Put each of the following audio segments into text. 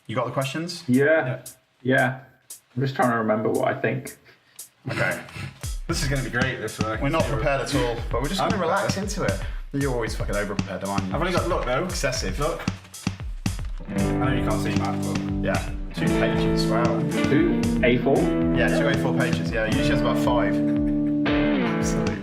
You got the questions? Yeah. I'm just trying to remember what I think. Okay. This is going to be great. This one. We're not prepared at all, but we're just going to relax into it. You're always fucking over-prepared, aren't you? I've only got, look though. Excessive. Look. I know you can't see Matt, but... Yeah. 2 pages, wow. 2 A4? Yeah, 2 A4 pages, yeah. Usually has about 5. Absolutely.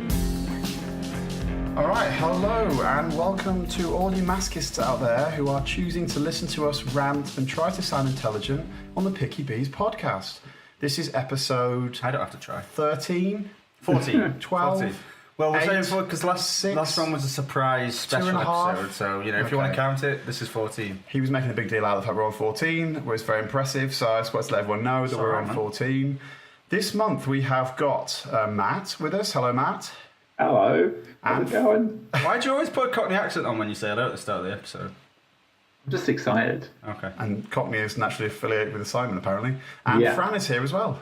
Alright, hello and welcome to all you masochists out there who are choosing to listen to us rant and try to sound intelligent on the Picky Bees podcast. This is episode... I don't have to try. 13? 14. 12? 14. Well, we're 8, saying 4 because last one was a surprise special 2.5. episode. So, if you want to count it, this is 14. He was making a big deal out of the fact we're on 14, which is very impressive, so I just wanted to let everyone know that we're on 14. This month we have got Matt with us. Hello, Matt. Hello. How's it going? Why do you always put a Cockney accent on when you say hello at the start of the episode? I'm just excited. Okay. And Cockney is naturally affiliated with Simon, apparently. And Fran is here as well.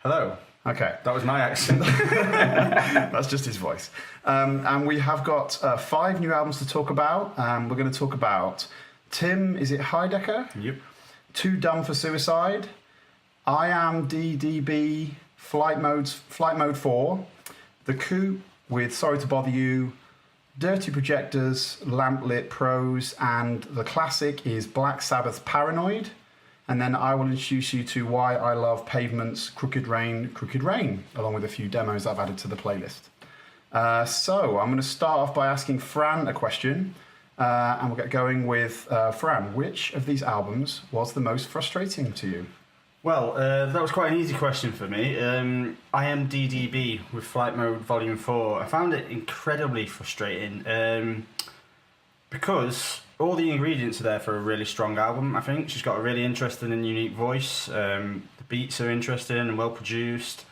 Hello. Okay. That was my accent. That's just his voice. And we have got 5 new albums to talk about. We're going to talk about Tim, is it Heidecker? Yep. Too Dumb for Suicide, IAMDDB, Flight Mode 4, The Coup with Sorry to Bother You, Dirty Projectors, Lamplit Pros, and the classic is Black Sabbath's Paranoid. And then I will introduce you to why I love Pavement's Crooked Rain, along with a few demos I've added to the playlist. So I'm going to start off by asking Fran a question, and we'll get going with Fran. Which of these albums was the most frustrating to you? Well, that was quite an easy question for me. IAMDDB with Flight Mode Volume 4. I found it incredibly frustrating because all the ingredients are there for a really strong album, I think. She's got a really interesting and unique voice. The beats are interesting and well produced.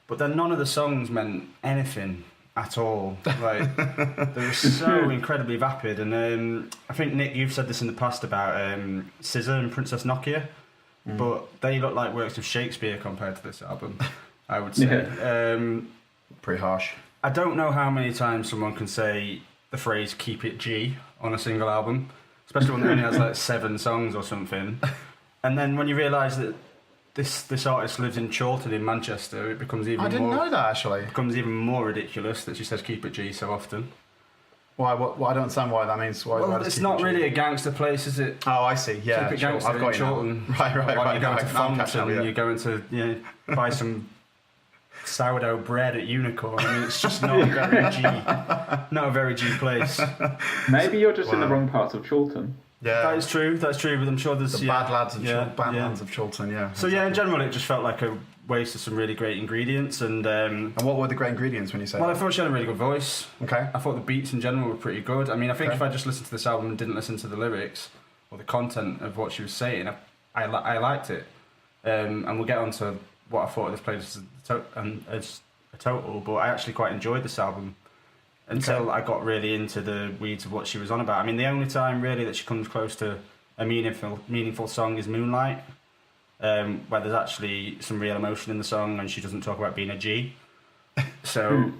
But then none of the songs meant anything at all. Like, they were so incredibly vapid. And I think, Nick, you've said this in the past about Scissor and Princess Nokia. But they look like works of Shakespeare compared to this album, I would say. Yeah. Pretty harsh. I don't know how many times someone can say the phrase "keep it G" on a single album, especially when it only has like 7 songs or something. And then when you realise that this artist lives in Chorlton in Manchester, it becomes even more... I didn't know that, actually. It becomes even more ridiculous that she says "keep it G" so often. Why? What, I don't understand why that means. Why It's not really a gangster place, is it? Oh, I see. Yeah, Keep it gangster I've got in you now. Chorlton. Right. You're going to I'm Font and you're going to buy some sourdough bread at Unicorn. I mean, it's just not a very G place. Maybe you're just in the wrong parts of Chorlton. Yeah, That is true, but I'm sure there's... the bad lads of Lands of Chorlton, yeah. So in general, it just felt like a waste of some really great ingredients. And what were the great ingredients when you say well, that? I thought she had a really good voice. Okay. I thought the beats in general were pretty good. I mean, I think if I just listened to this album and didn't listen to the lyrics or the content of what she was saying, I liked it. And we'll get on to what I thought of this playlist as a total, but I actually quite enjoyed this album until I got really into the weeds of what she was on about. I mean, the only time really that she comes close to a meaningful song is Moonlight, where there's actually some real emotion in the song and she doesn't talk about being a G. So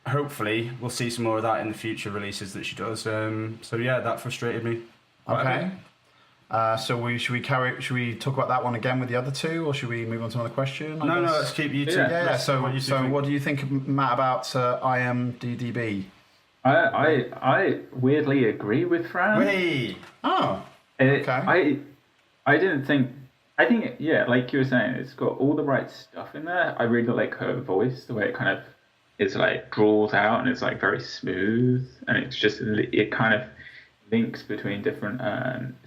hopefully we'll see some more of that in the future releases that she does. So yeah, that frustrated me. Okay. So should we talk about that one again with the other 2, or should we move on to another question? No, let's keep you two. Yeah. So what do you think, Matt, about IAMDDB? I weirdly agree with Fran. Hey. Oh. Okay. I didn't think... I think, like you were saying, it's got all the right stuff in there. I really like her voice, the way it kind of is like draws out and it's like very smooth, and it's just, it kind of links between different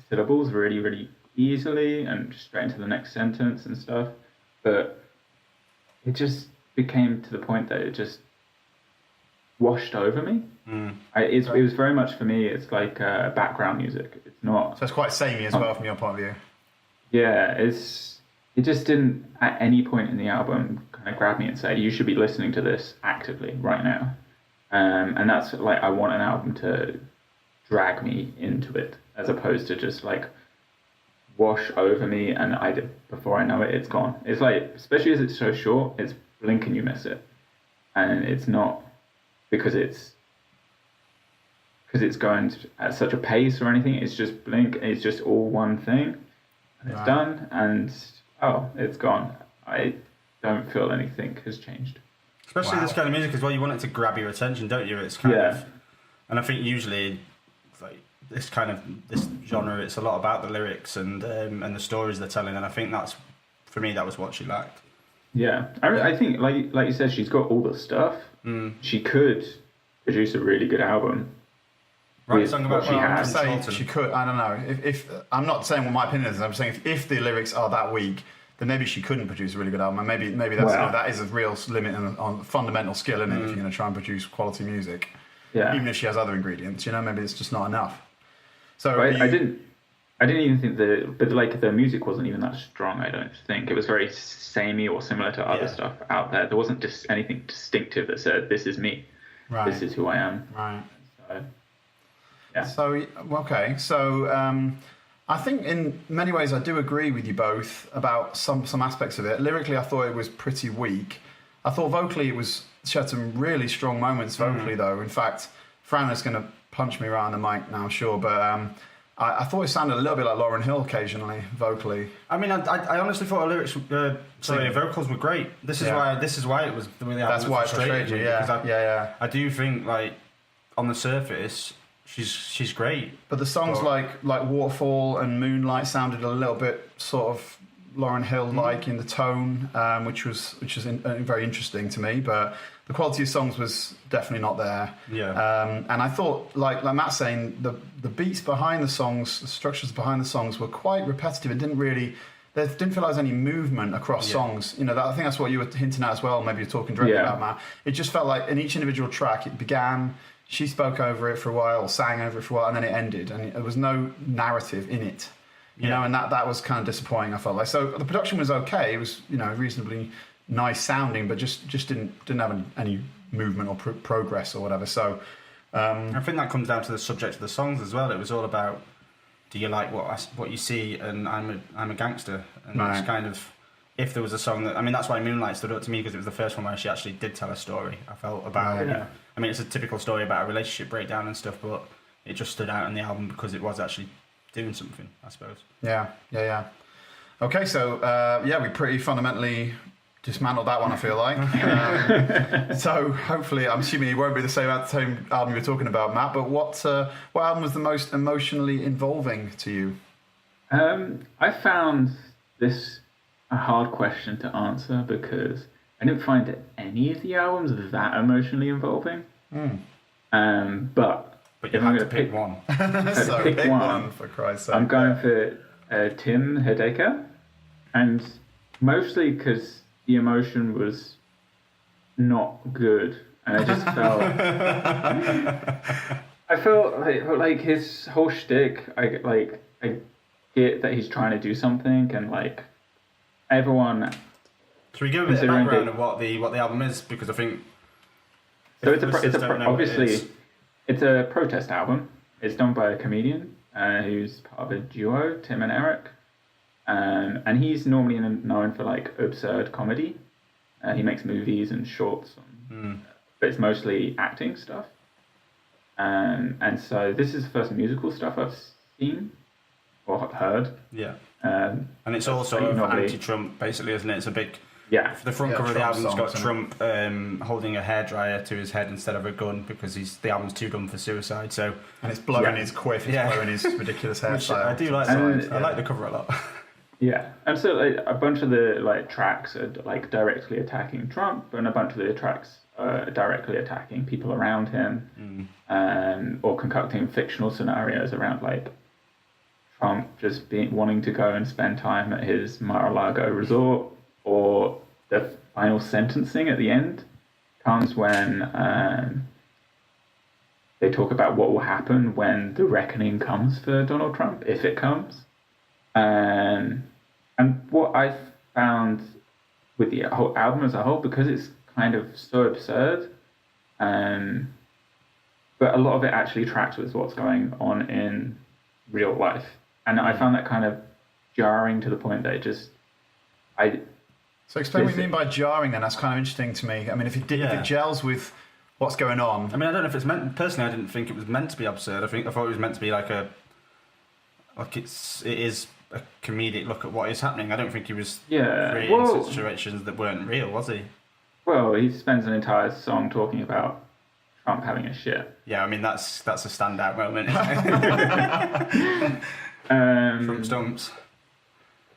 syllables really, really easily and straight into the next sentence and stuff. But it just became to the point that it just washed over me. It was very much, for me, it's like background music. It's not... So it's quite samey as well from your point of view. Yeah, it just didn't at any point in the album kind of grab me and say, you should be listening to this actively right now. And that's like, I want an album to drag me into it, as opposed to just like wash over me and before I know it, it's gone. It's like, especially as it's so short, it's blink and you miss it. And it's not because it's going at such a pace or anything. It's just blink. It's just all one thing. and it's done, and it's gone. I don't feel anything has changed. Especially this kind of music as well. You want it to grab your attention, don't you? It's kind of, and I think usually, like this genre, it's a lot about the lyrics and the stories they're telling, and I think that's, for me, that was what she lacked. Yeah, I think like you said, she's got all the stuff. She could produce a really good album. Right, song about she could. I don't know. If I'm not saying what my opinion is, I'm saying if the lyrics are that weak, then maybe she couldn't produce a really good album. And maybe that's that is a real limit on fundamental skill in it if you're going to try and produce quality music. Yeah. Even if she has other ingredients, maybe it's just not enough. So I didn't even think the music wasn't even that strong. I don't think it was very samey or similar to other stuff out there. There wasn't just anything distinctive that said, "This is me. Right. This is who I am." Right. So, yeah. So okay. So I think in many ways I do agree with you both about some aspects of it. Lyrically, I thought it was pretty weak. I thought vocally she had some really strong moments vocally though. In fact, Fran is going to punch me around the mic now, I'm sure, but I thought it sounded a little bit like Lauryn Hill occasionally vocally. I mean, I honestly thought her vocals were great. This is why it was the way they. That's why it's frustrating. Yeah. I do think on the surface, she's great. But the songs like Waterfall and Moonlight sounded a little bit sort of Lauryn Hill like in the tone, which was very interesting to me. But the quality of songs was definitely not there. Yeah. And I thought, like Matt's saying, the beats behind the songs, the structures behind the songs were quite repetitive. It didn't really. There didn't feel like there was any movement across songs. I think that's what you were hinting at as well. Maybe you're talking directly about, Matt. It just felt like in each individual track, it began. She spoke over it for a while, or sang over it for a while, and then it ended, and there was no narrative in it. You know, and that was kind of disappointing. I felt like so the production was okay. It was reasonably nice sounding, but just didn't have any movement or progress or whatever. So I think that comes down to the subject of the songs as well. It was all about, do you like what you see, and I'm a gangster, and it's kind of, if there was a song that, I mean, that's why Moonlight stood out to me, because it was the first one where she actually did tell a story. I felt about I mean, it's a typical story about a relationship breakdown and stuff, but it just stood out in the album because it was actually doing something, I suppose. Yeah. Okay, so we pretty fundamentally dismantled that one, I feel like. So hopefully, I'm assuming it won't be the same album you're talking about, Matt, but what album was the most emotionally involving to you? I found this a hard question to answer because I didn't find any of the albums that emotionally involving. But if I'm going to pick one, pick one for Christ's sake. I'm going for Tim Heidecker, and mostly because the emotion was not good, and I just felt like his whole shtick. I get that he's trying to do something, and everyone. Should we give a bit of background of what the album is? Because I think so. It's a protest album. It's done by a comedian who's part of a duo, Tim and Eric, and he's normally known for absurd comedy. He makes movies and shorts, but it's mostly acting stuff. And so this is the first musical stuff I've seen or heard. Yeah. And it's also anti-Trump, basically, isn't it? It's a big. Yeah. The front cover of the album's got Trump holding a hairdryer to his head instead of a gun because the album's too dumb for suicide. So and it's blowing his quiff, it's blowing his ridiculous hairstyle. I do like that. I like the cover a lot. Yeah, and so a bunch of the tracks are directly attacking Trump, and a bunch of the tracks are directly attacking people around him, or concocting fictional scenarios around Trump just wanting to go and spend time at his Mar-a-Lago resort, or the final sentencing at the end comes when they talk about what will happen when the reckoning comes for Donald Trump, if it comes. And what I found with the whole album as a whole, because it's kind of so absurd, but a lot of it actually tracks with what's going on in real life. And I found that kind of jarring to the point that So explain what you mean by jarring then. That's kind of interesting to me. I mean, if it gels with what's going on. I mean, I don't know if it's meant... Personally, I didn't think it was meant to be absurd. I thought it was meant to be it is a comedic look at what is happening. I don't think he was Yeah, creating well- situations that weren't real, was he? Well, he spends an entire song talking about Trump having a shit. Yeah, I mean that's a standout moment, isn't it? Trump stumps.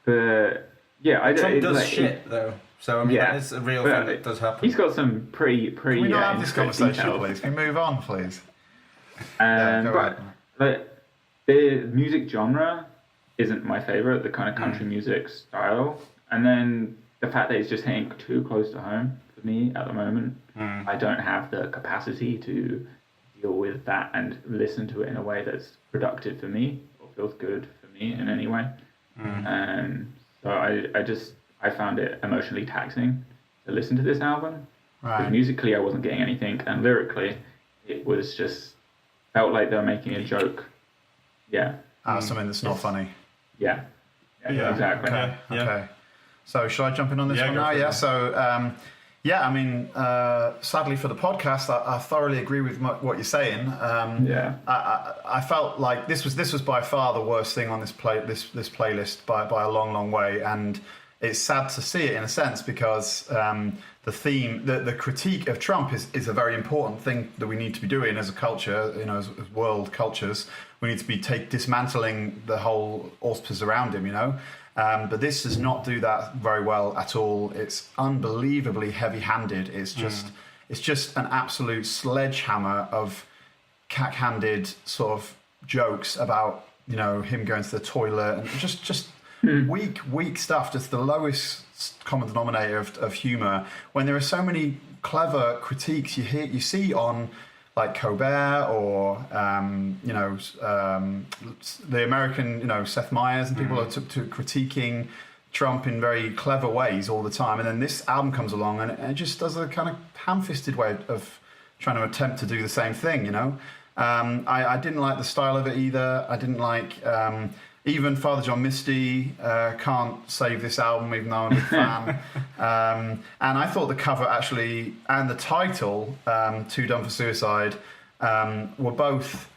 But yeah, Trump does like, shit though, so I mean Yeah, that is a real but thing that does happen. He's got some pretty. Can we not have this intricate conversation, details. please? Can we move on, please? Go But ahead. like the music genre isn't my favorite, the kind of country music style, and then the fact that it's just hitting too close to home for me at the moment. I don't have the capacity to deal with that and listen to it in a way that's productive for me or feels good for me in any way. So I found it emotionally taxing to listen to this album. Because Right. musically I wasn't getting anything, and lyrically it was just felt like they were making a joke. Yeah. Something that's not funny. Yeah. Yeah. Exactly. Okay. Yeah. Okay. So shall I jump in on this Yeah, one go now? for it, Yeah. man. So I mean, sadly for the podcast, I thoroughly agree with what you're saying. Yeah. I felt like this was by far the worst thing on this playlist by a long way, and it's sad to see it in a sense because the theme, the critique of Trump is a very important thing that we need to be doing as a culture, as world cultures. We need to be dismantling the whole auspices around him, But this does not do that very well at all. It's unbelievably heavy-handed. It's just an absolute sledgehammer of cack-handed sort of jokes about him going to the toilet and just weak stuff. Just the lowest common denominator of humor. When there are so many clever critiques you see on like Colbert or the American Seth Meyers and people are to critiquing Trump in very clever ways all the time, and then this album comes along and it just does a kind of ham-fisted way of trying to attempt to do the same thing. I didn't like the style of it either. I didn't like even Father John Misty can't save this album, even though I'm a big fan. And I thought the cover actually and the title, Too Dumb for Suicide, were both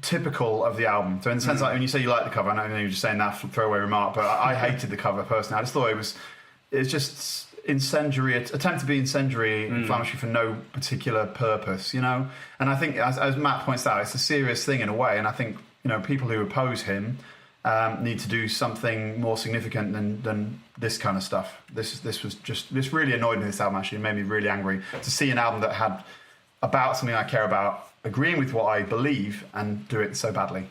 typical of the album. So in the sense, like when you say you like the cover, I know you're just saying that throwaway remark, but I hated the cover personally. I just thought it's just incendiary, attempt to be incendiary, inflammatory for no particular purpose, And I think, as Matt points out, it's a serious thing in a way, and I think people who oppose him need to do something more significant than this kind of stuff. This really annoyed me. This album actually made me really angry to see an album that had about something I care about, agreeing with what I believe, and do it so badly.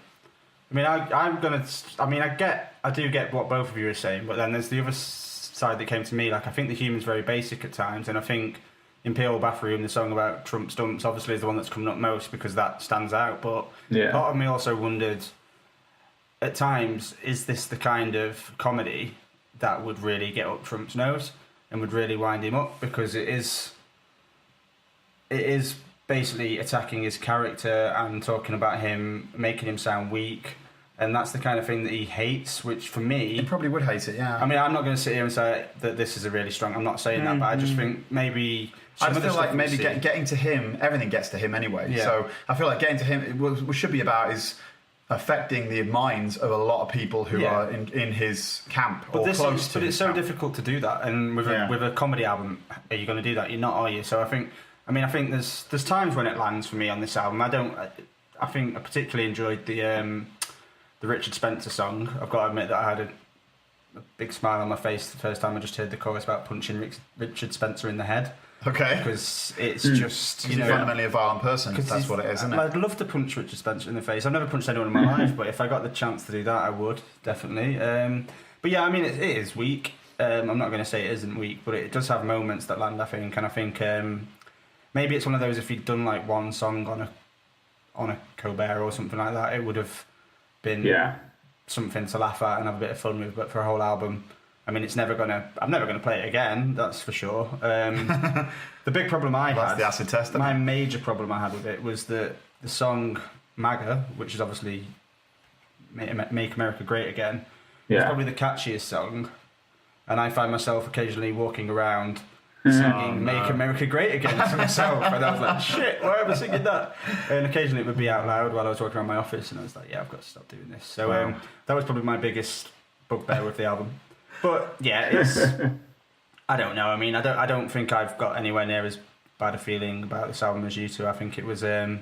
I mean, I do get what both of you are saying, but then there's the other side that came to me. Like, I think the humor's very basic at times, and I think Imperial Bathroom, the song about Trump stumps, obviously is the one that's coming up most because that stands out. But part of me also wondered, at times, is this the kind of comedy that would really get up Trump's nose and would really wind him up? Because it is basically attacking his character and talking about him, making him sound weak. And that's the kind of thing that he hates, which for me... He probably would hate it, yeah. I mean, I'm not going to sit here and say that this is a really strong... I'm not saying that, but I just think maybe... I just feel like maybe getting to him, everything gets to him anyway. Yeah. So I feel like getting to him, what should be about is affecting the minds of a lot of people who are in his camp or close to But his it's so camp. difficult to do that. And with a comedy album, are you going to do that? You're not, are you? So I think there's times when it lands for me on this album. I think I particularly enjoyed the Richard Spencer song. I've got to admit that I had a big smile on my face the first time I just heard the chorus about punching Richard Spencer in the head. Okay. Because it's just... He's fundamentally a violent person. That's what it is, isn't it? I'd love to punch Richard Spencer in the face. I've never punched anyone in my life, but if I got the chance to do that, I would, definitely. But yeah, I mean, it is weak. I'm not going to say it isn't weak, but it does have moments that land, I think. And I think maybe it's one of those, if he'd done like one song on a Colbert or something like that, it would have been something to laugh at and have a bit of fun with. But for a whole album, I mean, I'm never gonna play it again. That's for sure. The big problem That's the acid test. my major problem I had with it was that the song MAGA, which is obviously Make America Great Again, is probably the catchiest song. And I find myself occasionally walking around singing "Make America Great Again" to myself, and I was like, "Shit, why am I singing that?" And occasionally it would be out loud while I was walking around my office, and I was like, "Yeah, I've got to stop doing this." So that was probably my biggest bugbear with the album. But yeah, it's I don't know. I mean, I don't think I've got anywhere near as bad a feeling about this album as you two. I think it was the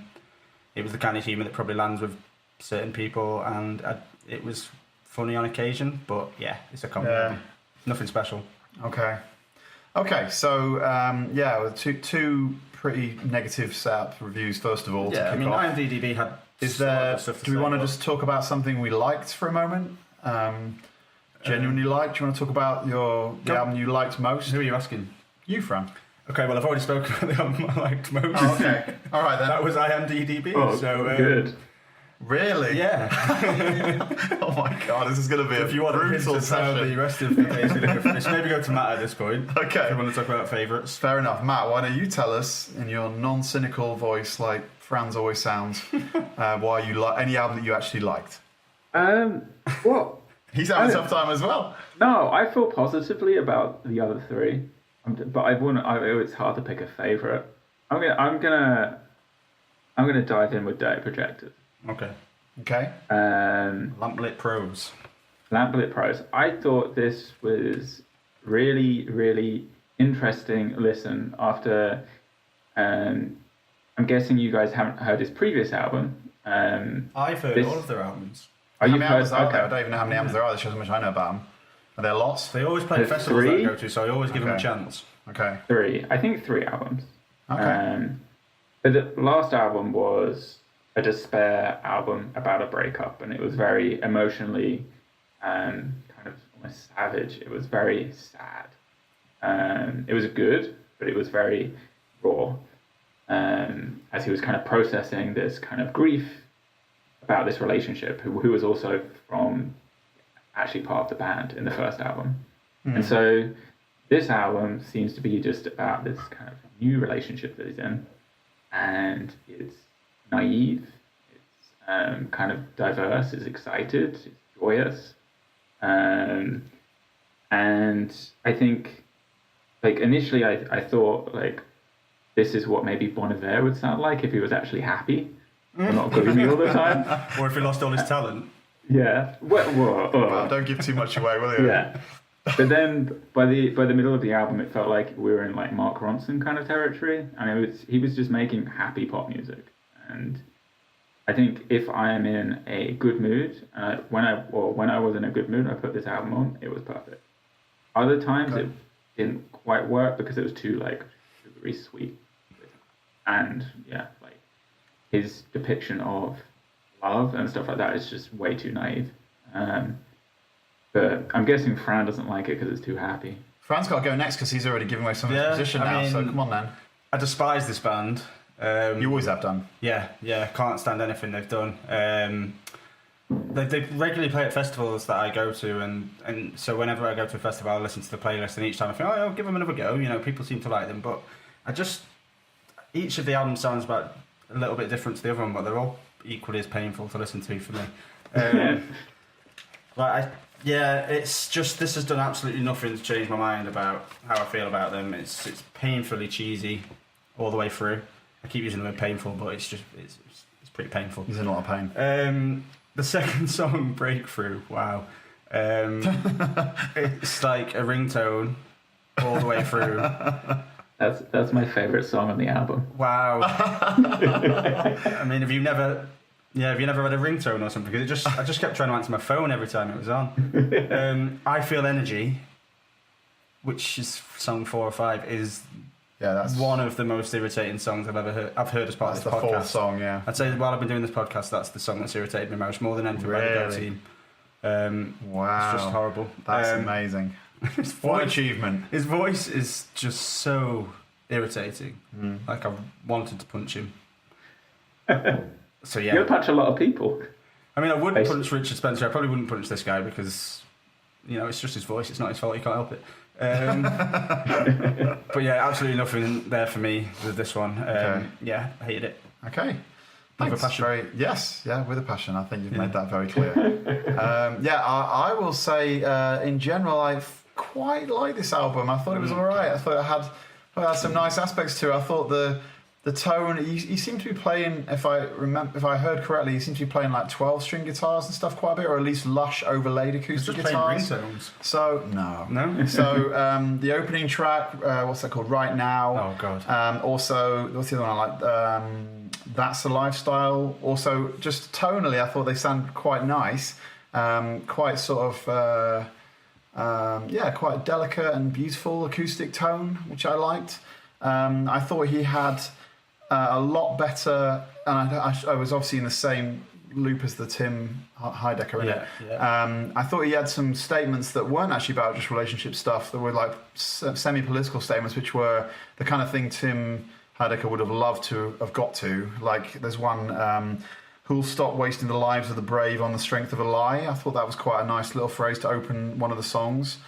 kind of humour that probably lands with certain people, and it was funny on occasion. But yeah, it's a comedy album. Nothing special. Okay, so two pretty negative setup reviews first of all. Yeah, I mean, IAMDDB had. Do we want to just talk about something we liked for a moment? Genuinely liked. Do you want to talk about the album you liked most? Who are you asking? You, Fran. Okay, well, I've already spoken about the album I liked most. Oh, okay, all right then. That was IAMDDB. Oh, so good. Really? Yeah. Oh my god, this is going to be if you want brutal to how the rest of the days we look at this, maybe go to Matt at this point. Okay. If you want to talk about favourites. Fair enough. Matt, why don't you tell us in your non-cynical voice, like Fran's always sounds, why you like any album that you actually liked? Well, he's having a tough time as well. No, I feel positively about the other three, but it's hard to pick a favourite. I'm gonna dive in with Dirty Projectors. Okay. Lamplit Pros. Lamplit Pros. I thought this was really, really interesting listen after. I'm guessing you guys haven't heard his previous album. I've heard all of their albums. How many albums are there? I don't even know how many albums there are. That shows how much I know about them. Are there lots? They always play at festivals that I go to, so I always give them a chance. Okay. I think 3 albums. Okay. But the last album was a despair album about a breakup, and it was very emotionally kind of almost savage. It was very sad. It was good, but it was very raw. As he was kind of processing this kind of grief about this relationship, who was also from actually part of the band in the first album. And so this album seems to be just about this kind of new relationship that he's in, and it's naive, it's kind of diverse, it's excited, it's joyous, and I think, like, initially I thought, like, this is what maybe Bon Iver would sound like if he was actually happy, or not gloomy all the time. Or if he lost all his talent. Yeah. Well, don't give too much away, will you? Yeah. But then by the middle of the album, it felt like we were in like Mark Ronson kind of territory, and he was just making happy pop music. And I think if I am in a good mood, when I was in a good mood, I put this album on, it was perfect. Other times it didn't quite work because it was too like sugary sweet, and yeah, like his depiction of love and stuff like that is just way too naive. But I'm guessing Fran doesn't like it because it's too happy. Fran's got to go next because he's already given away some of his position now, so come on then. I despise this band. You always have done. Yeah, can't stand anything they've done. They regularly play at festivals that I go to, and so whenever I go to a festival, I listen to the playlist, and each time I think, I'll give them another go. You know, people seem to like them, but each of the albums sounds about a little bit different to the other one, but they're all equally as painful to listen to for me. It's just, this has done absolutely nothing to change my mind about how I feel about them. It's painfully cheesy all the way through. I keep using the word painful, but it's pretty painful. He's in a lot of pain. The second song, Breakthrough, wow. It's like a ringtone all the way through. That's my favourite song on the album. Wow. I mean, have you never had a ringtone or something? Because I just kept trying to answer my phone every time it was on. I Feel Energy, which is song 4 or 5, is that's one of the most irritating songs I've ever heard. I've heard as part of this podcast. That's the 4th song, yeah. I'd say while I've been doing this podcast, that's the song that's irritated me most, more than anything by the Go Team. Wow. It's just horrible. That's amazing. What an achievement. His voice is just so irritating. Like I wanted to punch him. So yeah. You'll punch a lot of people. I mean, I would punch Richard Spencer. I probably wouldn't punch this guy because, you know, it's just his voice. It's not his fault. He can't help it. But yeah, absolutely nothing there for me with this one. Yeah, I hated it. Okay. With a passion. With a passion. I think you've made that very clear. I will say, in general, I quite like this album. I thought it was alright. I thought it had some nice aspects to it. I thought the tone. He seemed to be playing, if I heard correctly, he seemed to be playing like 12-string guitars and stuff quite a bit, or at least lush overlaid acoustic guitars. So no. So the opening track, what's that called? Right Now. Oh God. Also, what's the other one I like? That's the Lifestyle. Also, just tonally, I thought they sounded quite nice. Quite sort of quite delicate and beautiful acoustic tone, which I liked. I thought he had a lot better, and I was obviously in the same loop as the Tim Heidecker in it. Yeah. I thought he had some statements that weren't actually about just relationship stuff, that were like semi-political statements, which were the kind of thing Tim Heidecker would have loved to have got to. Like there's one, who'll stop wasting the lives of the brave on the strength of a lie. I thought that was quite a nice little phrase to open one of the songs.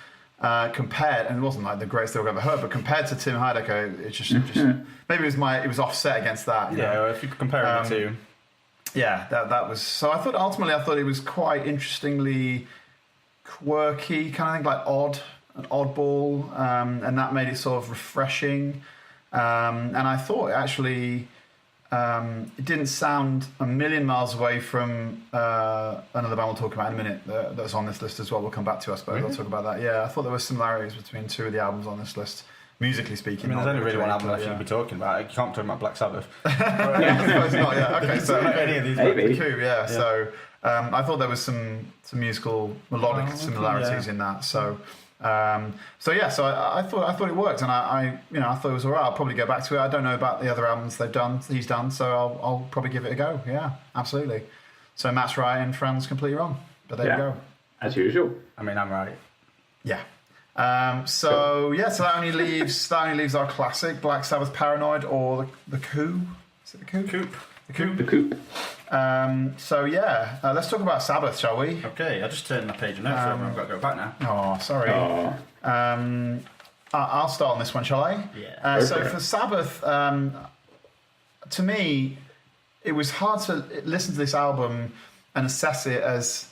Compared, and it wasn't like the greatest thing I've ever heard, but compared to Tim Heidecker, it's just maybe it was offset against that. Yeah, well, if you compare the two. Yeah, that was. So I thought it was quite interestingly quirky, kind of thing, like oddball, and that made it sort of refreshing. And I thought actually. It didn't sound a million miles away from another band we'll talk about in a minute that's on this list as well. We'll come back to, I suppose. Really? I'll talk about that. Yeah, I thought there were similarities between two of the albums on this list, musically speaking. I mean, there's only really one album I should be talking about. You can't talk about Black Sabbath. Yeah, I suppose not, yeah. Okay, so any of these maybe. Coup, yeah. So I thought there was some musical melodic similarities in that. So I thought it worked, and I thought it was alright. I'll probably go back to it. I don't know about the other albums he's done, so I'll probably give it a go. Yeah, absolutely. So Matt's right and Fran's completely wrong, but there you go. As usual. I mean, I'm right. Yeah. So that only leaves our classic Black Sabbath Paranoid or the Coup. Is it the Coup? The Coup. Let's talk about Sabbath, shall we? Okay, I just turned my page of notes over. I've got to go back now. Oh, sorry. I'll start on this one, shall I? Yeah. For Sabbath, to me, it was hard to listen to this album and assess it as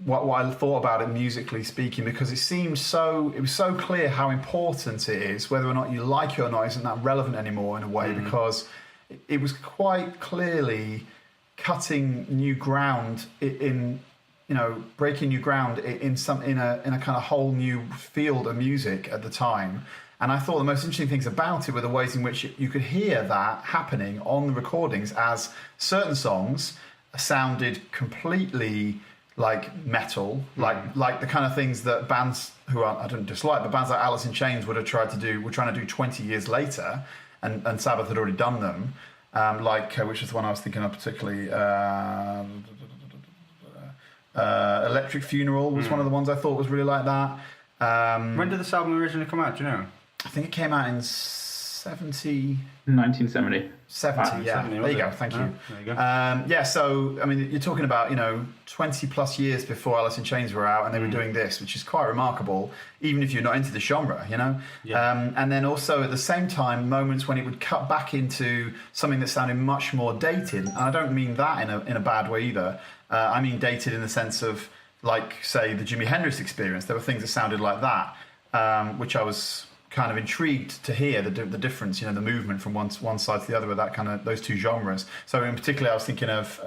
what I thought about it musically speaking, because it was so clear how important it is. Whether or not you like it or not isn't that relevant anymore in a way, because it was quite clearly cutting new ground breaking new ground in a kind of whole new field of music at the time. And I thought the most interesting things about it were the ways in which you could hear that happening on the recordings, as certain songs sounded completely like metal, like the kind of things that bands I don't dislike, but bands like Alice in Chains were trying to do 20 years later, and Sabbath had already done them. Which is the one I was thinking of particularly. Electric Funeral was one of the ones I thought was really like that. When did this album originally come out? Do you know? I think it came out in 1970. 70, yeah. 70, there you go, thank you. There you go. So, I mean, you're talking about, 20 plus years before Alice in Chains were out, and they were doing this, which is quite remarkable, even if you're not into the genre, Yeah. And then also at the same time, moments when it would cut back into something that sounded much more dated. And I don't mean that in a bad way either. I mean dated in the sense of, like, say, the Jimi Hendrix Experience. There were things that sounded like that, which I was kind of intrigued to hear the difference, the movement from one side to the other with that kind of those two genres. So in particular, I was thinking of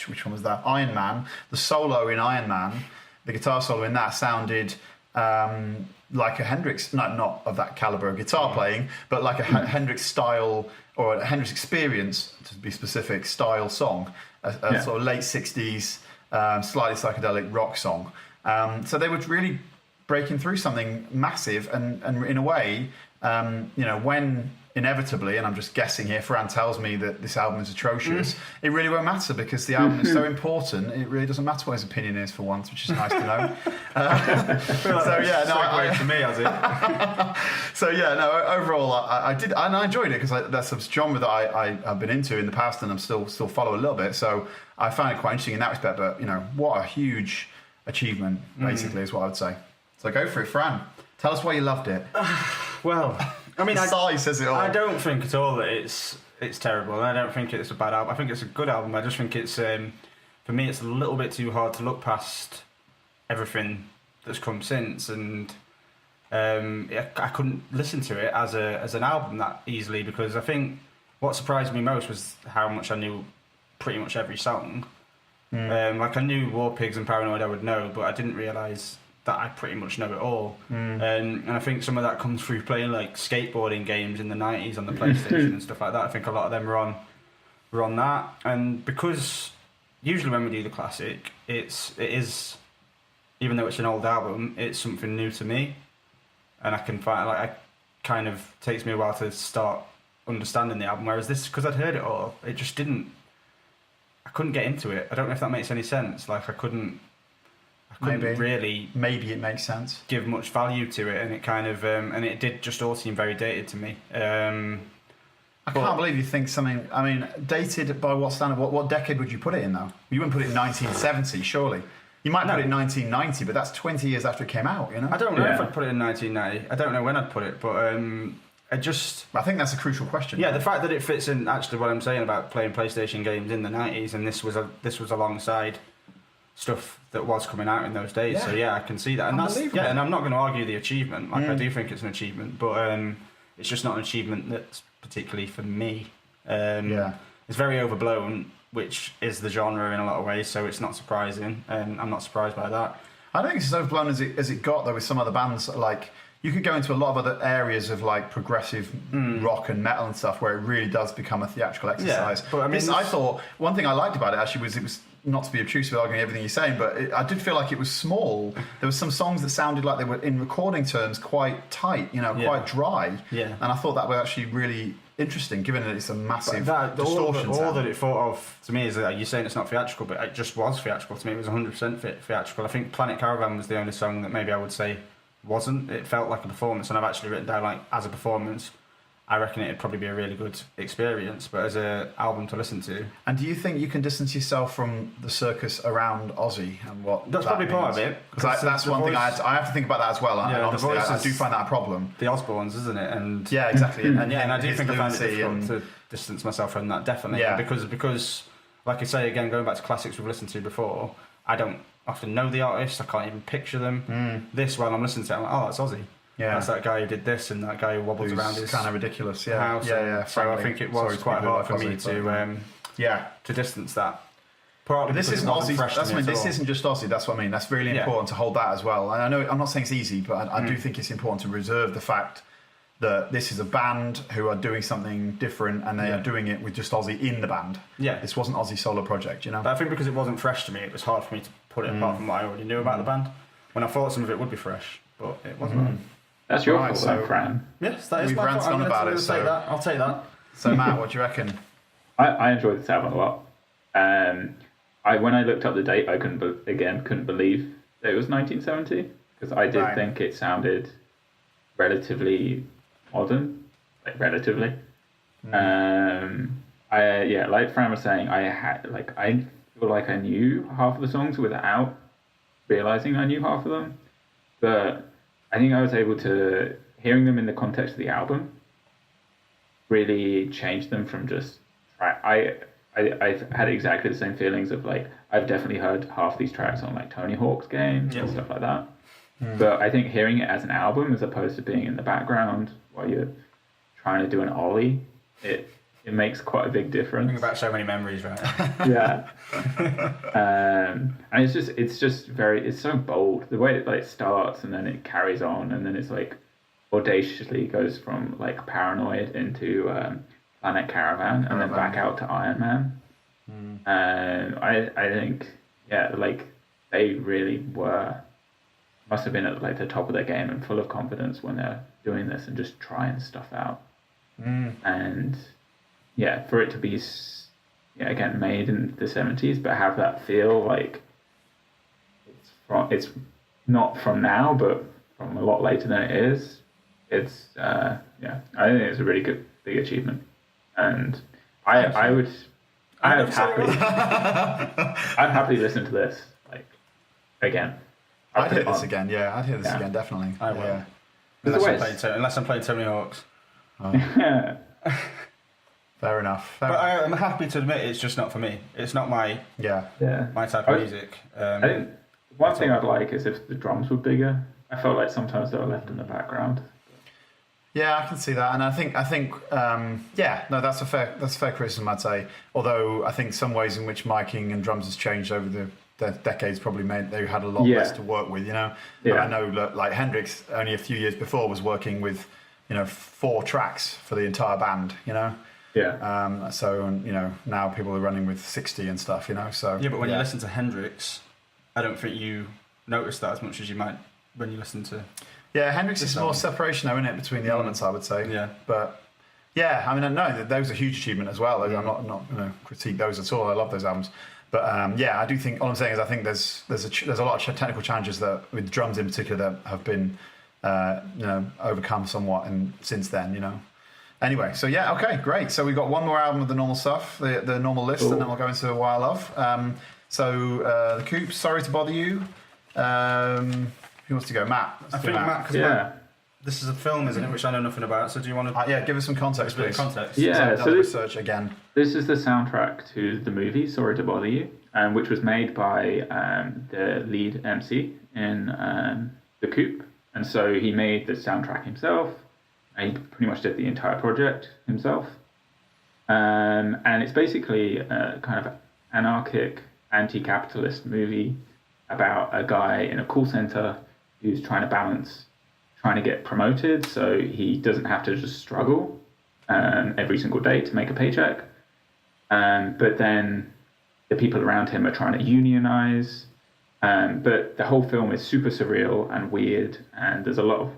which one was that? Iron Man. The solo in Iron Man, the guitar solo in that sounded like a Hendrix, not of that caliber of guitar playing, but like a Hendrix style or a Hendrix Experience, to be specific, style song, a sort of late 60s, slightly psychedelic rock song. So they were really breaking through something massive, and in a way, when inevitably, and I'm just guessing here, Fran tells me that this album is atrocious, it really won't matter, because the album is so important, it really doesn't matter what his opinion is for once, which is nice to know. To me, has it? Overall, I did, and I enjoyed it, because that's a genre that I've been into in the past, and I'm still follow a little bit, so I found it quite interesting in that respect, but, what a huge achievement, basically, is what I would say. So go for it, Fran. Tell us why you loved it. Well, I mean, Sally says it all. I don't think at all that it's terrible. I don't think it's a bad album. I think it's a good album. I just think it's for me, it's a little bit too hard to look past everything that's come since. And I couldn't listen to it as an album that easily, because I think what surprised me most was how much I knew pretty much every song. Like I knew War Pigs and Paranoid I would know, but I didn't realise that I pretty much know it all. And I think some of that comes through playing like skateboarding games in the 90s on the PlayStation and stuff like that. I think a lot of them were on that. And because usually when we do the classic, it is, even though it's an old album, it's something new to me. And I can find, like, it kind of takes me a while to start understanding the album. Whereas this, because I'd heard it all, it just didn't, I couldn't get into it. I don't know if that makes any sense. Like, I couldn't really... Maybe it makes sense. ...give much value to it, and it kind of... and it did just all seem very dated to me. I can't believe you think something... I mean, dated by what standard? What decade would you put it in, though? You wouldn't put it in 1970, surely. You might put it in 1990, but that's 20 years after it came out, you know? I don't know if I'd put it in 1990. I don't know when I'd put it, but I think that's a crucial question. Yeah, the fact that it fits in actually what I'm saying about playing PlayStation games in the 90s, and this was alongside stuff that was coming out in those days. Yeah. So yeah, I can see that, and and I'm not going to argue the achievement. Like I do think it's an achievement, but it's just not an achievement that's particularly for me. It's very overblown, which is the genre in a lot of ways, so it's not surprising, and I'm not surprised by that. I don't think it's as overblown as it got, though, with some other bands. Like, you could go into a lot of other areas of, like, progressive rock and metal and stuff where it really does become a theatrical exercise. Yeah, but I mean, I thought, one thing I liked about it, actually, was it was, not to be obtrusive with arguing everything you're saying, but I did feel like it was small. There were some songs that sounded like they were, in recording terms, quite tight, quite dry. Yeah. And I thought that was actually really interesting, given that it's a massive distortion. All that it thought of to me is that you're saying it's not theatrical, but it just was theatrical to me. It was 100% theatrical. I think Planet Caravan was the only song that maybe I would say wasn't. It felt like a performance, and I've actually written down, like, as a performance, I reckon it'd probably be a really good experience, but as an album to listen to. And do you think you can distance yourself from the circus around Ozzy and what that's probably part of it? Because that's one thing I have to think about that as well. Yeah, and honestly, I do find that a problem. The Osbournes, isn't it? And yeah, exactly. and I do think I find it difficult to distance myself from that, definitely. Yeah. Because, like I say, again, going back to classics we've listened to before, I don't often know the artist. I can't even picture them. This, while I'm listening to it, I'm like, oh, that's Ozzy. Yeah, that's that guy who did this, and that guy who wobbles around his kind of ridiculous. House. Yeah. So I think it was quite hard for me to distance that. Partly this isn't Ozzy. This isn't just Ozzy. That's what I mean. That's really important to hold that as well. And I know I'm not saying it's easy, but I do think it's important to reserve the fact that this is a band who are doing something different, and they are doing it with just Ozzy in the band. Yeah, this wasn't Ozzy's solo project, But I think because it wasn't fresh to me, it was hard for me to put it apart from what I already knew about the band. When I thought some of it would be fresh, but it wasn't. That's your fault, so, Fran. Yes, that is my fault. I'll take that. So, Matt, what do you reckon? I enjoyed this album a lot. When I looked up the date, I couldn't believe that it was 1970, because I did think it sounded relatively modern, like relatively. Like Fran was saying, I feel like I knew half of the songs without realizing I knew half of them, but I think I was able to, hearing them in the context of the album, really change them from just... I had exactly the same feelings of, like, I've definitely heard half these tracks on, like, Tony Hawk's games and stuff like that. But I think hearing it as an album, as opposed to being in the background while you're trying to do an ollie, it makes quite a big difference. Bring back so many memories, right? Yeah. And it's so bold. The way it, like, starts and then it carries on, and then it's, like, audaciously goes from, like, Paranoid into Planet Caravan and then back out to Iron Man. I think, like, they really must have been at, like, the top of their game and full of confidence when they're doing this and just trying stuff out. And for it to be again made in the 70s, but have that feel like it's not from now, but from a lot later than it is. It's I think it's a really good big achievement, and I'd happily listen to this, like, again. I'd hear this again. Yeah, I'd hear this again, definitely. I will. Yeah. Unless I'm playing Tony Hawk's. Oh. Fair enough. But I'm happy to admit it's just not for me. It's not my my type of music. I think one thing I'd like is if the drums were bigger. I felt like sometimes they were left in the background. Yeah, I can see that, and I think, yeah, no, that's a fair criticism, I'd say. Although I think some ways in which miking and drums has changed over the decades probably meant they had a lot less to work with, you know. Yeah. And I know that, like, Hendrix only a few years before was working with, 4 tracks for the entire band, you know. Yeah. So now people are running with 60 and stuff, you know. So yeah, but when you listen to Hendrix, I don't think you notice that as much as you might when you listen to. Yeah, Hendrix is more separation, though, isn't it, between the elements, I would say. Yeah. But yeah, I mean, no, that was a huge achievement as well. I'm not going to critique those at all. I love those albums. But yeah, I do think, all I'm saying is I think there's a lot of technical challenges that, with drums in particular, that have been overcome somewhat and since then, you know. Anyway, so yeah, okay, great. So we've got one more album of the normal stuff, the normal list, and then we'll go into Why I Love. So the Coup, Sorry to Bother You. Who wants to go? Matt. I think Matt, because this is a film, isn't it, which I know nothing about, so do you want to... give us some context, please. Context. Yeah, so research again. This is the soundtrack to the movie Sorry to Bother You, which was made by the lead MC in the Coup. And so he made the soundtrack himself, and he pretty much did the entire project himself. And it's basically a kind of anarchic, anti-capitalist movie about a guy in a call center who's trying to get promoted, so he doesn't have to just struggle every single day to make a paycheck. But then the people around him are trying to unionize. But the whole film is super surreal and weird, and there's a lot of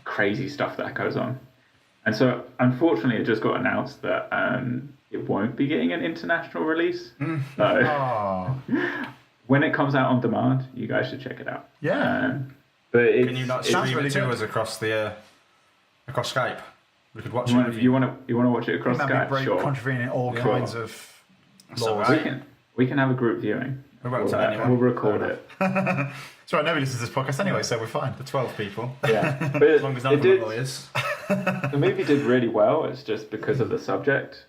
crazy stuff that goes on. And so, unfortunately, it just got announced that it won't be getting an international release. So, when it comes out on demand, you guys should check it out. Yeah. But can you not stream it to us across across Skype? We could watch it. You want to watch it across Skype? That'd be contravening all kinds of laws. Right. We can have a group viewing. We won't tell anyone. We'll record it. It's all right, nobody listens to this podcast anyway, so we're fine. The 12 people. Yeah. But as long as none of them are lawyers. The movie did really well. It's just because of the subject.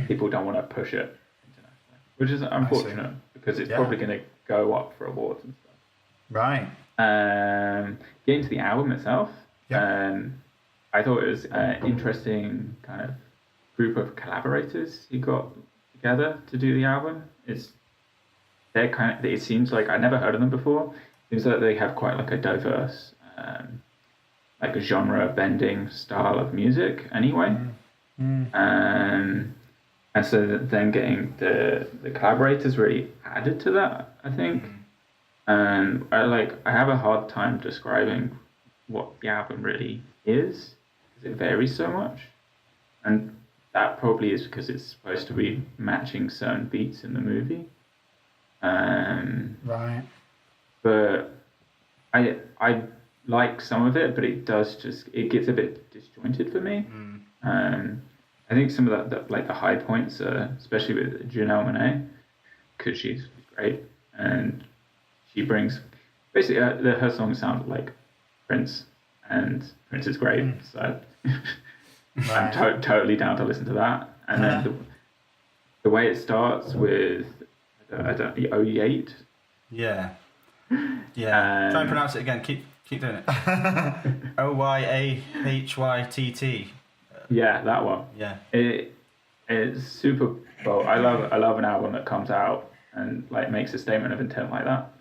People don't want to push it internationally, which is unfortunate because it's probably going to go up for awards and stuff. Right. Getting to the album itself, I thought it was an interesting kind of group of collaborators he got together to do the album. It seems like I'd never heard of them before. It seems like they have quite like a diverse, like a genre bending style of music anyway. And so then getting the collaborators really added to that, I think. And I have a hard time describing what the album really is because it varies so much. And that probably is because it's supposed to be matching certain beats in the movie. Right. But I like some of it, but it gets a bit disjointed for me. I think some of that like the high points, especially with Janelle Monáe, because she's great and she brings basically her songs sound like Prince, and Prince is great, so I'm totally down to listen to that. And then the way it starts with the OE8. Yeah. Try and pronounce it again. Keep doing it. OYAHYTT. Yeah, that one. Yeah. It's super. Well, I love an album that comes out and like makes a statement of intent like that.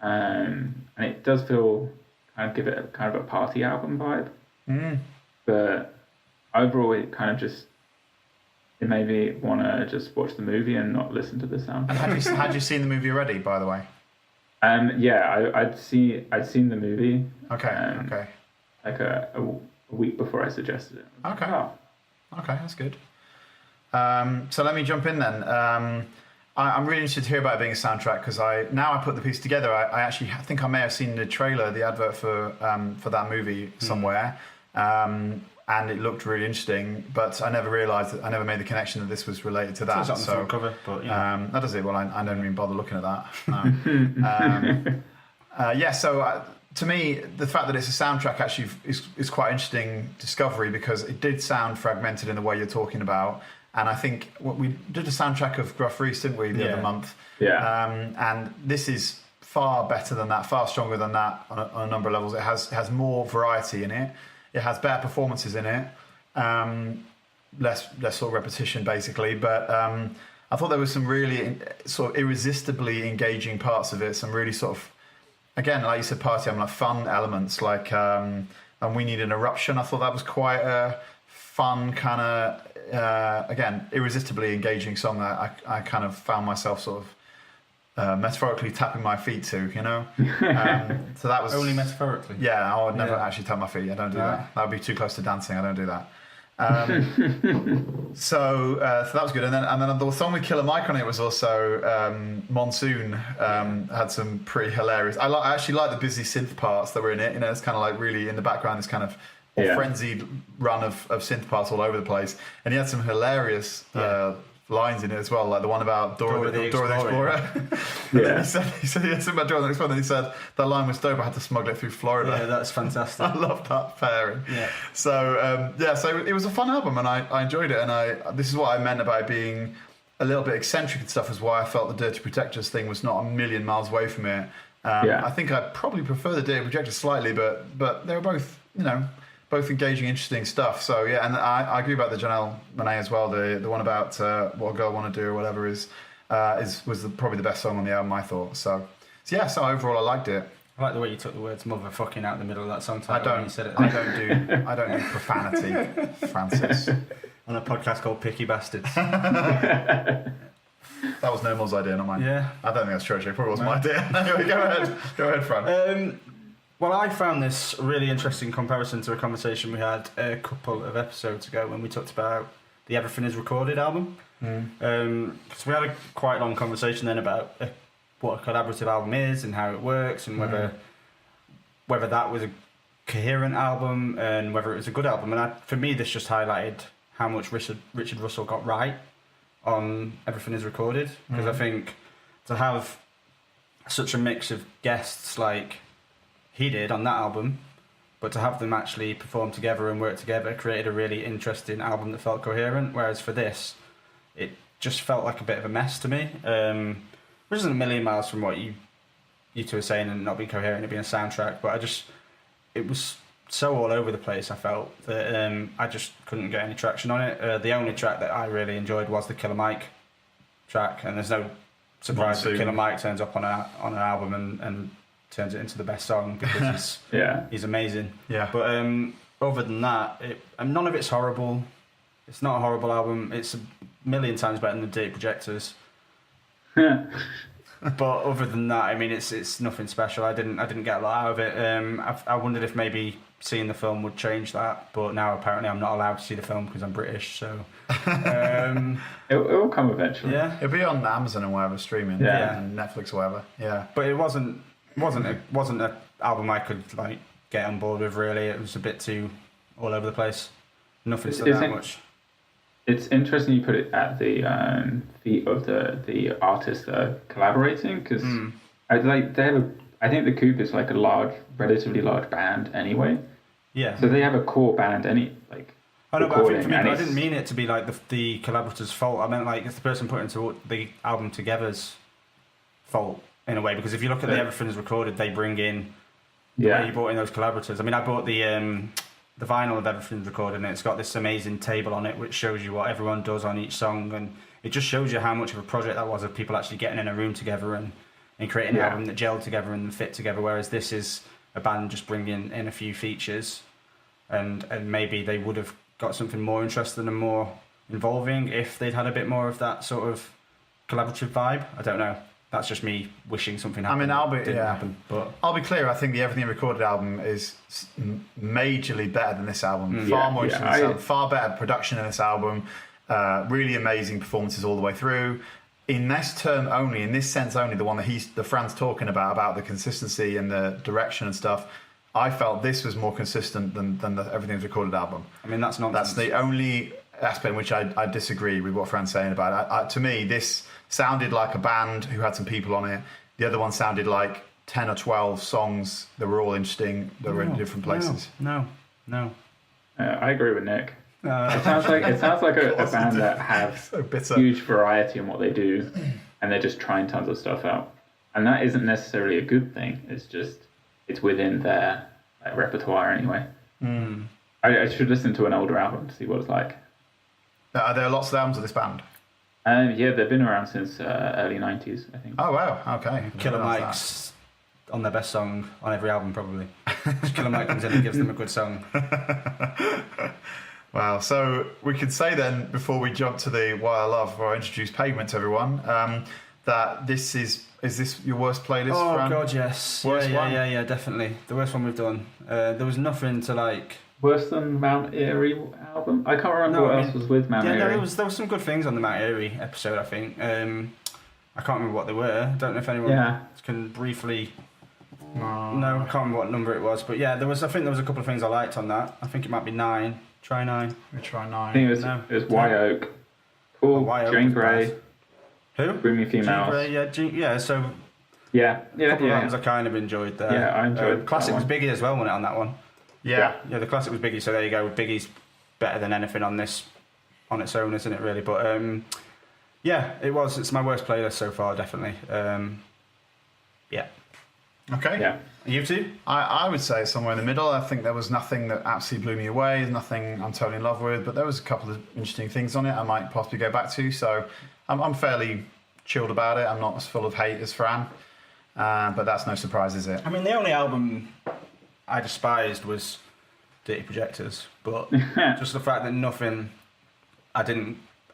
And it does feel give it kind of a party album vibe. But overall, it kind of just it made me want to just watch the movie and not listen to the sound. And had you seen the movie already, by the way? Yeah, I'd seen the movie. Okay. Like a week before I suggested it. Okay. Oh. Okay, that's good. So let me jump in then. I'm really interested to hear about it being a soundtrack because I put the piece together. I think I may have seen the trailer, the advert for that movie somewhere, and it looked really interesting. But I never realised I never made the connection that this was related to that. It's on the front cover, but that does it. Well, I don't even bother looking at that. No. So. To me, the fact that it's a soundtrack actually is quite an interesting discovery because it did sound fragmented in the way you're talking about. And I think we did a soundtrack of Gruff Rhys, didn't we, the other month? Yeah. And this is far better than that, far stronger than that on a number of levels. It has more variety in it. It has better performances in it. Less sort of repetition, basically. But I thought there was some really sort of irresistibly engaging parts of it. Some really sort of, again, like you said, party, like fun elements, like and We Need an Eruption. I thought that was quite a fun kind of, again, irresistibly engaging song that I kind of found myself sort of metaphorically tapping my feet to, you know. So that was only metaphorically. Yeah, I would never actually tap my feet. I don't do that. That would be too close to dancing. I don't do that. So that was good. And then the song with Killer Mike on it was also Monsoon. Had some pretty hilarious. I actually like the busy synth parts that were in it. You know, it's kind of like really in the background. This kind of frenzied run of synth parts all over the place. And he had some hilarious lines in it as well, like the one about Dora the Explorer. Yeah. he said he had something about Dora the Explorer, and he said that line was dope. I had to smuggle it through Florida. Yeah, that's fantastic. I love that pairing. Yeah. So so it was a fun album, and I enjoyed it. And this is what I meant about being a little bit eccentric and stuff. Is why I felt the Dirty Projectors thing was not a million miles away from it. I think I probably prefer the Dirty Projectors slightly, but they were both, you know, both engaging, interesting stuff. So yeah, and I agree about the Janelle Monáe as well. The one about What a Girl Want to Do or whatever was probably the best song on the album, I thought. So overall I liked it. I like the way you took the words "motherfucking" out of the middle of that song title. When you said it. I don't do profanity, Francis. On a podcast called Picky Bastards. That was Nomel's idea, not mine. Yeah. I don't think that's true. It probably wasn't my idea. Anyway, go ahead, Fran. Well, I found this a really interesting comparison to a conversation we had a couple of episodes ago when we talked about the Everything Is Recorded album. Because we had a quite long conversation then about what a collaborative album is and how it works, and whether that was a coherent album and whether it was a good album. And for me, this just highlighted how much Richard Russell got right on Everything Is Recorded. Because I think to have such a mix of guests like he did on that album, but to have them actually perform together and work together created a really interesting album that felt coherent. Whereas for this, it just felt like a bit of a mess to me, which isn't a million miles from what you two were saying and not being coherent, it being a soundtrack. But it was so all over the place. I felt that I just couldn't get any traction on it. The only track that I really enjoyed was the Killer Mike track, and there's no surprise that Killer Mike turns up on an album and turns it into the best song because he's amazing. Yeah. But other than that, none of it's horrible. It's not a horrible album. It's a million times better than the Dirty Projectors. But other than that, I mean, it's nothing special. I didn't get a lot out of it. I wondered if maybe seeing the film would change that, but now apparently I'm not allowed to see the film because I'm British. So it will come eventually. Yeah, it'll be on Amazon and whatever streaming. Yeah, and Netflix or whatever. Yeah, but it wasn't an album I could like get on board with. Really, it was a bit too all over the place. Nothing stood out much. It's interesting you put it at the feet of the artists that are collaborating, because I think the Coup is like a relatively large band anyway. Yeah. So they have a core band I know, but I think for me, I didn't mean it to be like the collaborators' fault. I meant like it's the person putting the album together's fault in a way, because if you look at the Everything Is Recorded, they bring in the way you brought in those collaborators. I mean, I bought the vinyl of Everything Is Recorded, and it's got this amazing table on it which shows you what everyone does on each song, and it just shows you how much of a project that was of people actually getting in a room together and creating an album that gelled together and fit together, whereas this is a band just bringing in a few features, and maybe they would have got something more interesting and more involving if they'd had a bit more of that sort of collaborative vibe. I don't know. That's just me wishing something happened. I mean, didn't happen. But I'll be clear. I think the Everything Recorded album is majorly better than this album. Far more interesting than this album. Far better production in this album. Really amazing performances all the way through. In this sense only, the one that Fran's talking about the consistency and the direction and stuff, I felt this was more consistent than the Everything's Recorded album. I mean, that's nonsense. That's the only aspect in which I disagree with what Fran's saying about it. To me, this sounded like a band who had some people on it. The other one sounded like 10 or 12 songs that were all interesting, that were in different places. No. I agree with Nick. It sounds like a band that have huge variety in what they do, and they're just trying tons of stuff out. and that isn't necessarily a good thing. It's within their repertoire anyway. I should listen to an older album to see what it's like. Are there lots of albums of this band? Yeah, they've been around since early 90s, I think. Oh, wow. Okay. Killer Mike's on their best song on every album, probably. Killer Mike comes in and gives them a good song. Wow. So we could say then, before we jump to the Why I Love, before I introduce Pavement to everyone, that this is this your worst playlist, Oh, Fran? God, yes. Worst one? Yeah, definitely. The worst one we've done. There was nothing to like... Worse than Mount Airy album? I can't remember what else was with Mount Airy. Yeah, there was some good things on the Mount Airy episode, I think. I can't remember what they were. I don't know if anyone can briefly... No, I can't remember what number it was. But yeah, I think there was a couple of things I liked on that. I think it might be 9. Try 9. We try 9. I think it was White Oak. Cool. Jane Grey. Who? Bring Me Females. Jane Grey, so... Yeah. A couple of albums I kind of enjoyed there. Yeah, I enjoyed Classic that was Biggie as well, wasn't it, on that one? Yeah. Yeah, the Classic was Biggie, so there you go. Biggie's better than anything on this, on its own, isn't it, really? But, yeah, it's my worst playlist so far, definitely. Yeah. Okay. Yeah. You two? I would say somewhere in the middle. I think there was nothing that absolutely blew me away. There's nothing I'm totally in love with, but there was a couple of interesting things on it I might possibly go back to. So I'm fairly chilled about it. I'm not as full of hate as Fran, but that's no surprise, is it? I mean, the only album I despised was Dirty Projectors, but just the fact that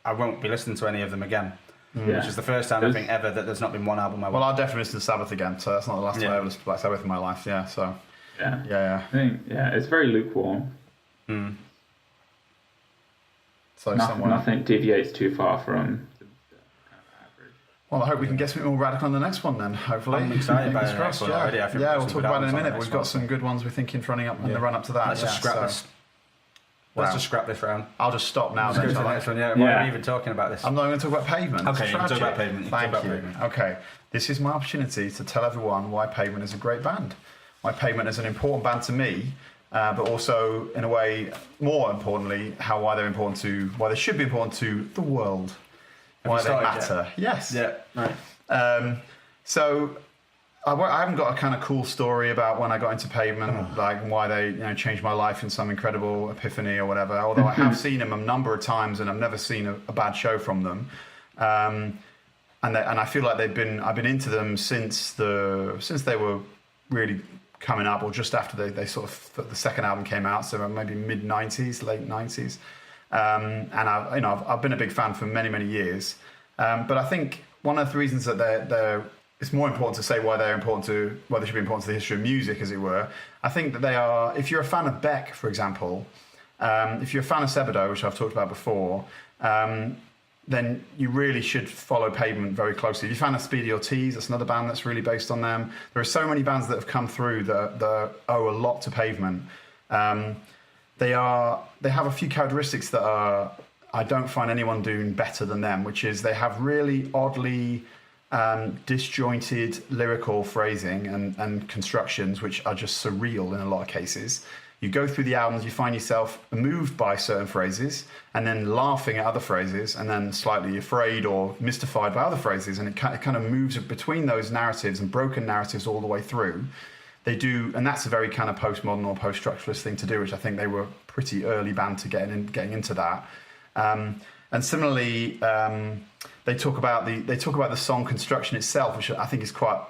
I won't be listening to any of them again. Which is the first time I think ever that there's not been one album I Well, I'll definitely listen to Sabbath again, so that's not the last time I ever listened to Black Sabbath in my life, yeah, so... Yeah. I think, it's very lukewarm. So nothing deviates too far from the average. Well, I hope we can get something more radical on the next one then, hopefully. I'm excited by the Fingers next crossed, one already. I think we'll we've got talk some about it in a good albums on minute. the We've next got one. some good ones we're thinking running up in the run-up to that. Let's just scrap this. Let's Wow. just scrap this round. I'll just stop now Let's then, go to shall the I? next one, yeah. Why are we even talking about this? I'm not going to talk about Pavement. Okay, It's you can talk tragic. about Pavement. You can Thank talk you. about Pavement. Okay, this is my opportunity to tell everyone why Pavement is a great band. Why Pavement is an important band to me, but also, in a way, more importantly, why they should be important to the world. Why they matter. Yes. Yeah, right. So I haven't got a kind of cool story about when I got into Pavement, like why they changed my life in some incredible epiphany or whatever. Although I have seen them a number of times and I've never seen a bad show from them. And I feel like I've been into them since they were really coming up, or just after they sort of the second album came out, so maybe mid '90s, late '90s. And I've been a big fan for many years. But I think one of the reasons that it's more important to say why they should be important to the history of music, as it were. I think that they are. If you're a fan of Beck, for example, if you're a fan of Sebado, which I've talked about before, then you really should follow Pavement very closely. If you're a fan of Speedy Ortiz, that's another band that's really based on them. There are so many bands that have come through that owe a lot to Pavement. They have a few characteristics that I don't find anyone doing better than them, which is they have really oddly disjointed lyrical phrasing and constructions, which are just surreal in a lot of cases. You go through the albums, you find yourself moved by certain phrases and then laughing at other phrases and then slightly afraid or mystified by other phrases. And it kind of moves between those narratives and broken narratives all the way through. They do, and that's a very kind of postmodern or post-structuralist thing to do, which I think they were a pretty early band to getting into that. And similarly, they talk about the song construction itself, which I think is quite,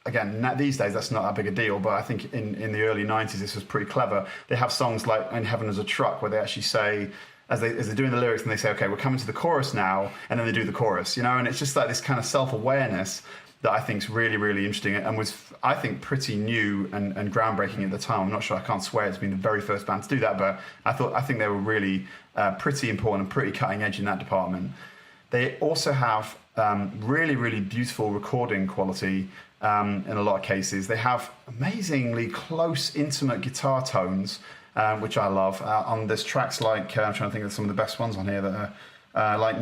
again, these days that's not that big a deal, but I think in the early 90s this was pretty clever. They have songs like In Heaven As a Truck where they actually say, as they're doing the lyrics, and they say, okay, we're coming to the chorus now, and then they do the chorus, and it's just like this kind of self-awareness that I think is really, really interesting and was, I think, pretty new and groundbreaking at the time. I'm not sure, I can't swear it's been the very first band to do that, but I think they were really pretty important and pretty cutting edge in that department. They also have really, really beautiful recording quality in a lot of cases. They have amazingly close, intimate guitar tones, which I love. On this tracks like, I'm trying to think of some of the best ones on here that are like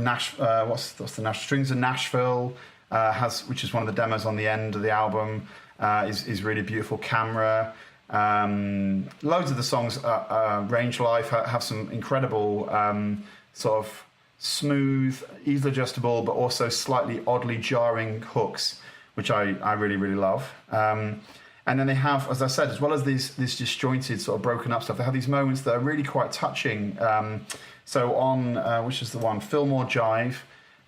what's the Nash Strings of Nashville, which is one of the demos on the end of the album, is really beautiful. Camera. Loads of the songs, Range Life, have some incredible sort of smooth, easily adjustable, but also slightly oddly jarring hooks, which I really, really love. And then they have, as I said, as well as this disjointed sort of broken up stuff, they have these moments that are really quite touching. So on, which is the one, Fillmore Jive,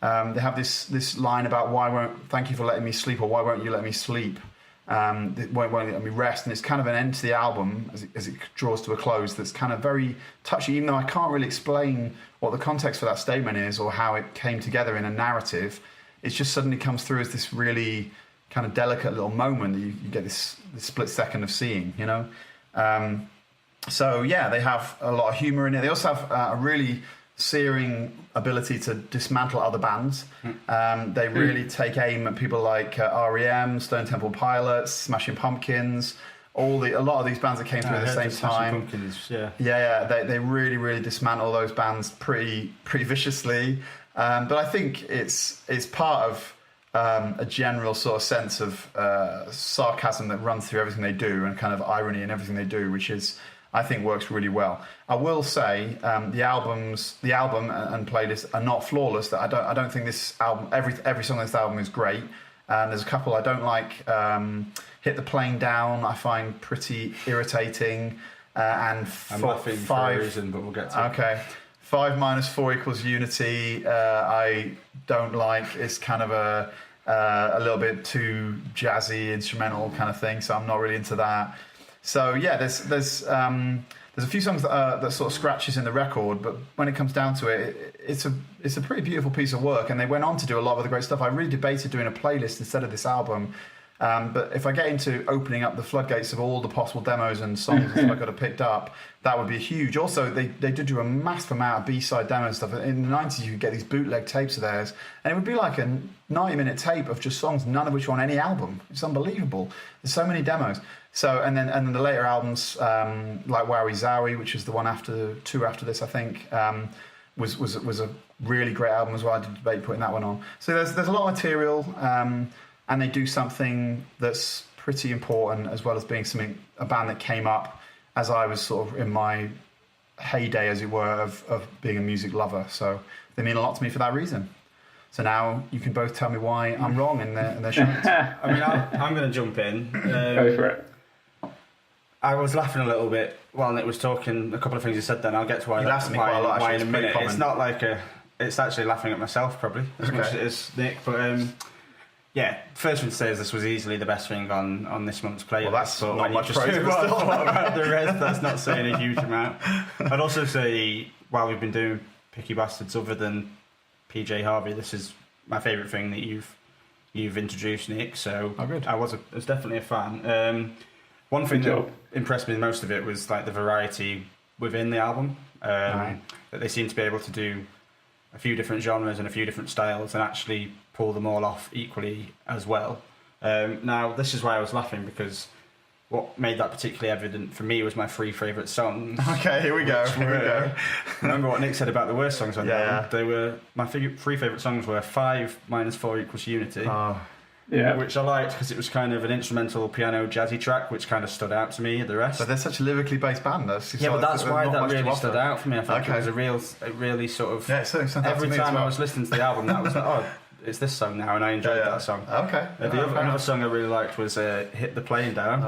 they have this line about thank you for letting me sleep, or why won't you let me sleep? It won't let me rest. And it's kind of an end to the album as it draws to a close that's kind of very touching, even though I can't really explain what the context for that statement is or how it came together in a narrative. It just suddenly comes through as this really kind of delicate little moment that you get this split second of seeing, you know. So yeah, they have a lot of humor in it. They also have a really searing ability to dismantle other bands. They really take aim at people like REM, Stone Temple Pilots, Smashing Pumpkins, a lot of these bands that came through at the same time. Pumpkins, They really dismantle those bands pretty viciously. But I think it's part of a general sort of sense of sarcasm that runs through everything they do, and kind of irony in everything they do, which is, I think, works really well. I will say the album and playlist are not flawless. That I don't think this album, every song on this album is great. There's a couple I don't like. Hit the Plane Down I find pretty irritating. And I'm laughing for a reason, but we'll get to it. Okay. 5 minus 4 equals Unity. I don't like. It's kind of a little bit too jazzy, instrumental kind of thing. So I'm not really into that. So yeah, there's a few songs that sort of scratches in the record, but when it comes down to it, it's a pretty beautiful piece of work. And they went on to do a lot of other great stuff. I really debated doing a playlist instead of this album. But if I get into opening up the floodgates of all the possible demos and songs that I could have picked up, that would be huge. Also, they did do a massive amount of B-side demo and stuff. In the 90s, you could get these bootleg tapes of theirs, and it would be like a 90-minute tape of just songs, none of which were on any album. It's unbelievable. There's so many demos. So, and then the later albums, like Wowie Zowie, which is the one after this, I think, was a really great album as well. I did debate putting that one on. So there's a lot of material. And they do something that's pretty important, as well as being a band that came up as I was sort of in my heyday, as it were, of being a music lover. So they mean a lot to me for that reason. So now you can both tell me why I'm wrong in their shots. I mean, I'm going to jump in. Go for it. I was laughing a little bit while Nick was talking. A couple of things he said then. I'll get to why You laughed at me quite a lot, why actually. in a minute. It's It's not like it's actually laughing at myself, probably, as much as it is Nick. But yeah, first thing to say is this was easily the best thing on this month's playlist. Well, that's but not when much you just praise, hear but what I still. thought about the rest, that's not saying a huge amount. I'd also say, while we've been doing Picky Bastards, other than PJ Harvey, this is my favourite thing that you've introduced, Nick. So Oh, good. I was definitely a fan. One thing that impressed me most of it was like the variety within the album. Right. That they seem to be able to do a few different genres and a few different styles and actually pull them all off equally as well. Now, this is why I was laughing, because what made that particularly evident for me was my 3 favourite songs. Okay, here we go. Remember what Nick said about the worst songs on the album? Yeah. They were, my 3 favourite songs were 5 minus 4 equals Unity. Yeah. Which I liked because it was kind of an instrumental piano jazzy track, which kind of stood out to me. The rest, But they're such a lyrically based band. But that's why that really stood out for me. I think it was a really sort of. Yeah, it certainly stood out every to me as time well. I was listening to the album, that was like, oh, it's this song now, and I enjoyed that song. Okay. Another song I really liked was "Hit the Plane Down,"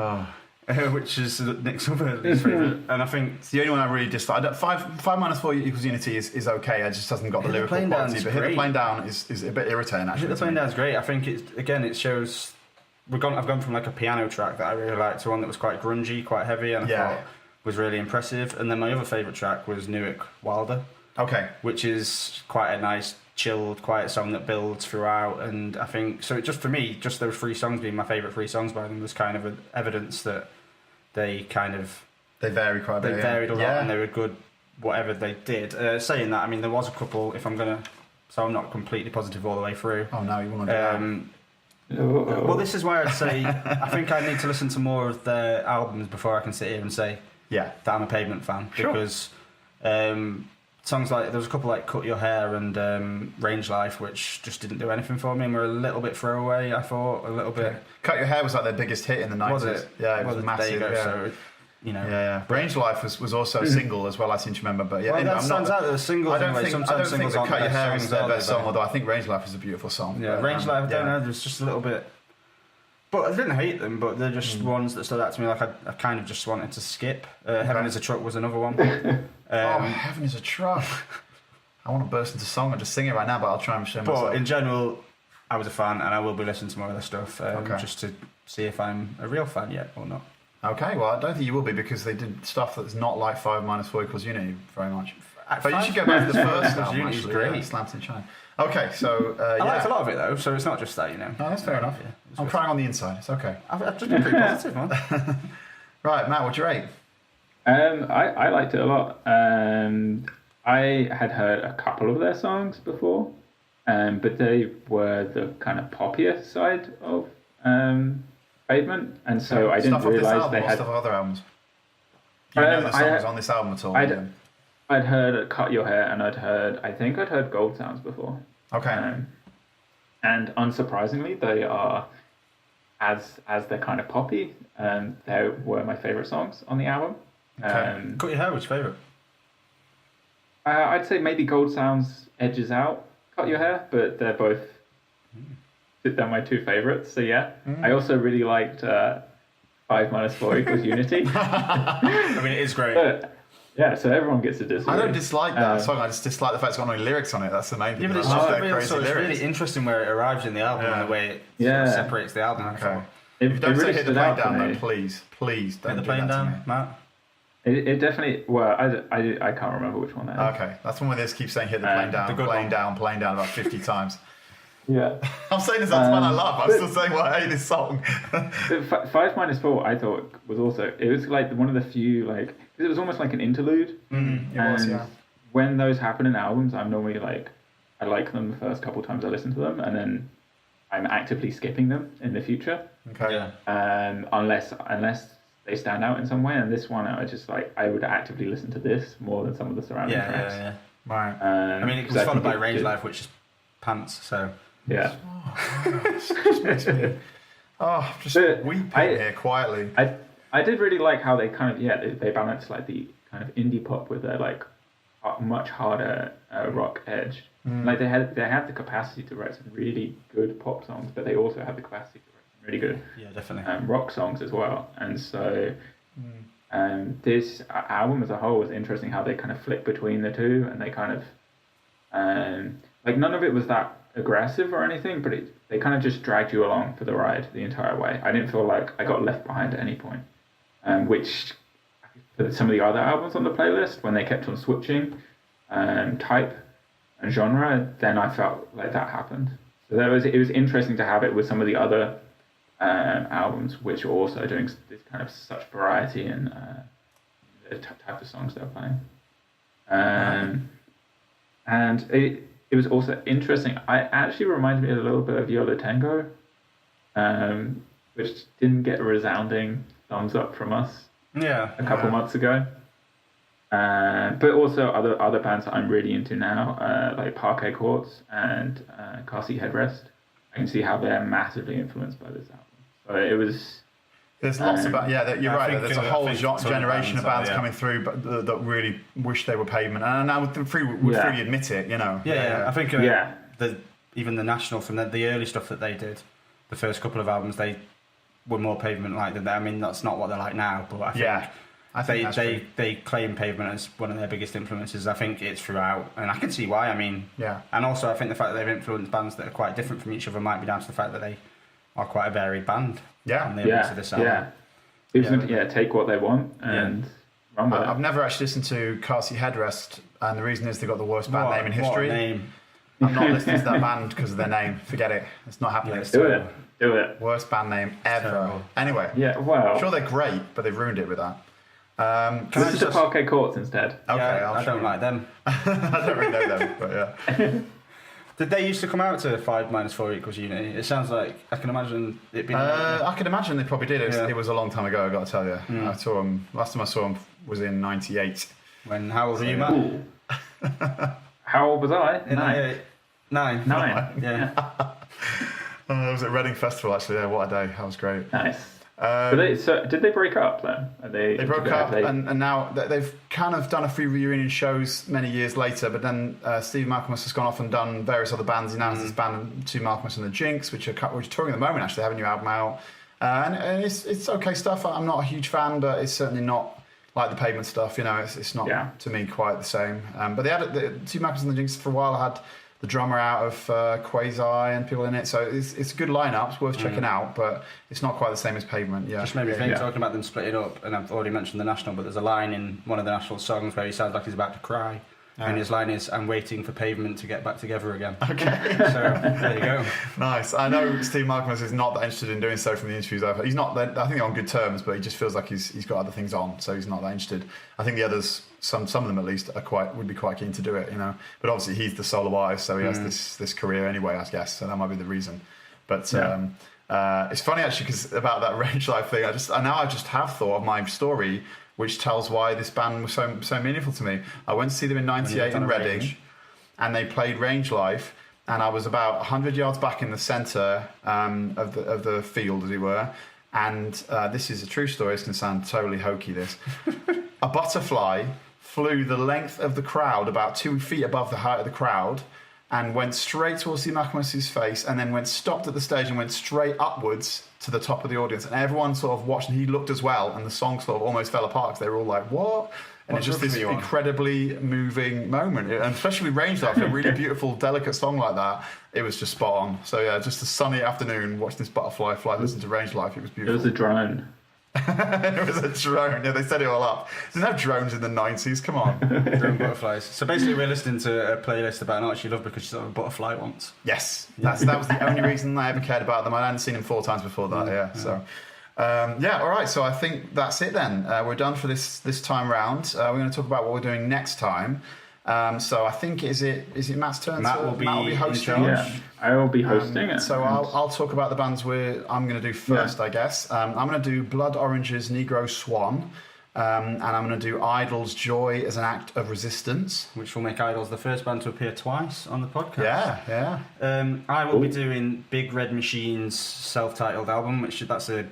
Oh. which is Nick's other least favourite, and I think It's the only one I really dislike. 5 minus 4 equals Unity is okay. It just hasn't got the Hit the lyrical Plane quality. Down's But Hit the great. Plane Down is a bit irritating, actually. Hit the Plane Down's great. I think it shows. I've gone from like a piano track that I really liked to one that was quite grungy, quite heavy, and I thought was really impressive. And then my other favourite track was Newark Wilder, Okay. which is quite a nice, chilled, quiet song that builds throughout. And I think so. Just for me, just those 3 songs being my favourite 3 songs by them was kind of evidence that they vary quite a bit. they varied a lot and they were good, whatever they did. Saying that, I mean, there was a couple. So I'm not completely positive all the way through. Oh no, you want to do that? Well, this is why I'd say I think I need to listen to more of their albums before I can sit here and say that I'm a Pavement fan. Sure. Because songs like, there was a couple like Cut Your Hair and Range Life, which just didn't do anything for me and were a little bit throwaway, I thought, a little bit. Cut Your Hair was like their biggest hit in the 90s. Was it? Yeah, it was massive. There you go, yeah. so, Range Life was also a single as well, I seem to remember. But yeah, Well, that I'm stands not, out as a single. I don't anyway. think Sometimes that singles aren't Cut the Your best Hair is songs, their are they? best song, although I think Range Life is a beautiful song. Yeah, but, Range Life, I don't know, there's just a little bit. But I didn't hate them, but they're just ones that stood out to me. Like I kind of just wanted to skip. Heaven is a Truck was another one. Heaven is a Truck. I want to burst into song and just sing it right now, but I'll try and show myself. But in general, I was a fan, and I will be listening to more of their stuff just to see if I'm a real fan yet or not. Okay, well, I don't think you will be because they did stuff that's not like 5 - 4 = Unity very much. But you should go back to the first album, Unity's actually. great. Yeah, Slams in China. Okay, so I liked a lot of it though, so it's not just that, you know. No, that's fair enough. Yeah, I'm crying on the inside. It's okay. I've just been pretty positive, man. Right, Matt, what'd you rate? I liked it a lot. I had heard a couple of their songs before, but they were the kind of poppier side of Pavement, and so I didn't realise they had stuff of other albums. Do you know the songs on this album at all? I'd heard "Cut Your Hair" and I think I'd heard "Gold Sounds" before. Okay. And unsurprisingly, they are as they're kind of poppy. They were my favourite songs on the album. Okay. Cut Your Hair was your favourite? I'd say maybe "Gold Sounds" edges out "Cut Your Hair," but they're both they're my two favourites. So yeah, I also really liked 5 - 4 = Unity. I mean, it is great. But, yeah, so everyone gets a dislike. I don't dislike that song. I just dislike the fact it's got no lyrics on it. That's the main thing. Yeah, but it's really interesting where it arrives in the album and the way it sort of separates the album. Okay. It, If you don't it say really hit the stood out plane for down, me. though, please don't Hit the do plane that to me. down, Matt. It definitely. Well, I can't remember which one that is. Okay, that's one where they just keep saying hit the plane down, the good plane one. down, plane down about 50 times. Yeah. I'm saying this as man I love. I'm still saying, well, I hate this song. But 5 - 4, I thought was also. It was like one of the few it was almost like an interlude. It was, yeah. When those happen in albums, I'm normally like, I like them the first couple times I listen to them, and then I'm actively skipping them in the future. Okay. Yeah. Unless they stand out in some way. And this one, I was just like, I would actively listen to this more than some of the surrounding tracks. Yeah. Right. I mean, it was followed by Range Life, which is pants, so... Yeah. Just makes me... just weeping here quietly. I did really like how they kind of, they balanced like the kind of indie pop with their like much harder rock edge. Like they had the capacity to write some really good pop songs, but they also had the capacity to write some really good definitely rock songs as well. And so this album as a whole was interesting how they kind of flick between the two, and they kind of like none of it was that aggressive or anything, but they kind of just dragged you along for the ride the entire way. I didn't feel like I got left behind at any point, which for some of the other albums on the playlist, when they kept on switching type and genre, then I felt like that happened. So it was interesting to have it with some of the other albums, which are also doing this kind of such variety in the type of songs they're playing. And it was also interesting. I actually reminded me a little bit of Yolo Tango, which didn't get a resounding thumbs up from us a couple months ago. But also other bands that I'm really into now, like Parquet Courts and Car Seat Headrest. I can see how they're massively influenced by this album. So it was... There's lots of bands. Yeah, you're right. There's a whole generation of bands coming through, but that really wish they were Pavement, and I would freely admit it. You know. Yeah. I think even the National from the early stuff that they did, the first couple of albums, they were more Pavement like than that. I mean, that's not what they're like now, but I think they claim Pavement as one of their biggest influences. I think it's throughout, and I can see why. I mean, and also I think the fact that they've influenced bands that are quite different from each other might be down to the fact that they are quite a varied band. And this album. Take what they want and run with it. I've never actually listened to Car Seat Headrest, and the reason is they've got the worst band name in history. What name? I'm not listening to that band because of their name. Forget it. It's not happening. Do it. Worst band name ever. Terrible. Anyway. Yeah, well... I'm sure they're great, but they've ruined it with that. Listen to Parquet Courts instead. Okay, I don't like them. I don't really know them, but yeah. Did they used to come out to 5 - 4 = Unity? It sounds like I can imagine it being. I can imagine they probably did. It was a long time ago. I got to tell you. I saw them. Last time I saw them was in '98. How old were you, Matt? How old was I? Nine. Yeah. I was at Reading Festival actually. Yeah, what a day! That was great. Nice. Did they break up then? They broke up, and now they've kind of done a few reunion shows many years later. But then Steve Malcolmus has gone off and done various other bands. He now has this band, Two Malcolmus and the Jinx, which are touring at the moment. Actually, they have a new album out. And it's okay stuff. I'm not a huge fan, but it's certainly not like the Pavement stuff. It's not to me quite the same. But they had the two Macros and the Jinx for a while. Had the drummer out of Quasi and people in it, so it's a good lineup. It's worth checking out, but it's not quite the same as Pavement. Yeah, just made me think talking about them splitting up, and I've already mentioned the National, but there's a line in one of the National songs where he sounds like he's about to cry. And his line is, "I'm waiting for Pavement to get back together again." Okay. So, there you go. Nice. I know Steve Malcolm is not that interested in doing so from the interviews I've heard. He's not, I think they're on good terms, but he just feels like he's got other things on, so he's not that interested. I think the others, some of them at least, would be quite keen to do it, But obviously he's the solo artist, so he has this career anyway, I guess, so that might be the reason. But it's funny actually, because about that Range Life thing, I just have thought of my story, which tells why this band was so meaningful to me. I went to see them in '98 in Reading, and they played Range Life, and I was about 100 yards back in the centre of the field, as it were. And this is a true story. It's going to sound totally hokey, this. A butterfly flew the length of the crowd, about 2 feet above the height of the crowd, and went straight towards Steve Malcolm's face, and then stopped at the stage and went straight upwards to the top of the audience. And everyone sort of watched, and he looked as well, and the song sort of almost fell apart because they were all like, what? And it's just this incredibly moving moment. And especially with Range Life, a really beautiful, delicate song like that, it was just spot on. So yeah, just a sunny afternoon, watching this butterfly fly, listen to Range Life, it was beautiful. It was a drone. It was a drone. Yeah, they set it all up. Didn't have drones in the 90s. Come on. Drone butterflies. So basically, we're listening to a playlist about an artist you love because you saw a butterfly once. Yes, that was the only reason I ever cared about them. I hadn't seen them 4 times before that. So, all right. So I think that's it then. We're done for this time round. We're going to talk about what we're doing next time. So I think is it Matt's turn? Matt will be hosting. Yeah, I will be hosting it. So I'll talk about the bands I'm going to do first, I guess. I'm going to do Blood Orange's Negro Swan, and I'm going to do Idol's Joy as an Act of Resistance, which will make Idols the first band to appear twice on the podcast. Yeah. I will be doing Big Red Machine's self-titled album, that's a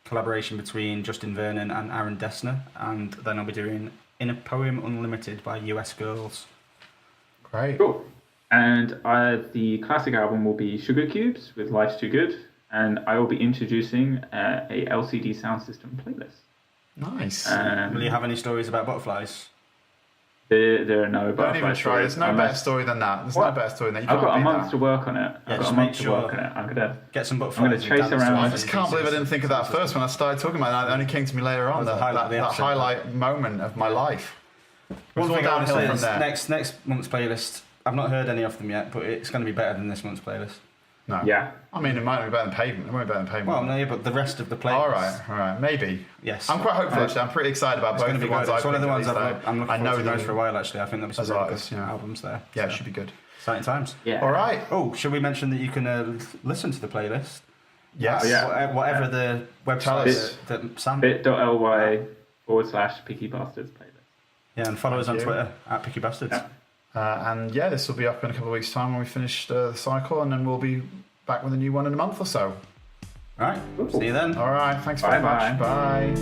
collaboration between Justin Vernon and Aaron Dessner, and then I'll be doing In a Poem Unlimited by US Girls. Great. Cool. And the classic album will be Sugar Cubes with Life's Too Good, and I will be introducing a LCD sound system playlist. Nice. Will you have any stories about butterflies? There are no butterflies. Don't even try. There's no better story than that. There's no better story than that. I've got a month to work on it. Yeah, I've got a month to work on it. I'm gonna get some butterflies. I'm gonna chase around. I just can't believe I didn't think of that first when I started talking about it. It only came to me later on. That highlight moment of my life. One thing I want to say is next month's playlist, I've not heard any of them yet, but it's going to be better than this month's playlist. No. Yeah. I mean, it might be better than Pavement. It won't be better than Pavement. Well, no, but the rest of the playlist. All right. Maybe. Yes. I'm quite hopeful, actually. I'm pretty excited about both the ones I've It's one of the ones I'm I'm looking forward to most for a while, actually. I think there'll be some really good albums there. Yeah, it should be good. Exciting times. Yeah. All right. Oh, should we mention that you can listen to the playlist? Yes. Whatever the website that Sam... bit.ly/Picky Bastards playlist. Yeah, and follow us on Twitter @Picky Bastards. And this will be up in a couple of weeks' time when we finish the cycle, and then we'll be back with a new one in a month or so. All right. See you then. All right. Thanks very much. Bye.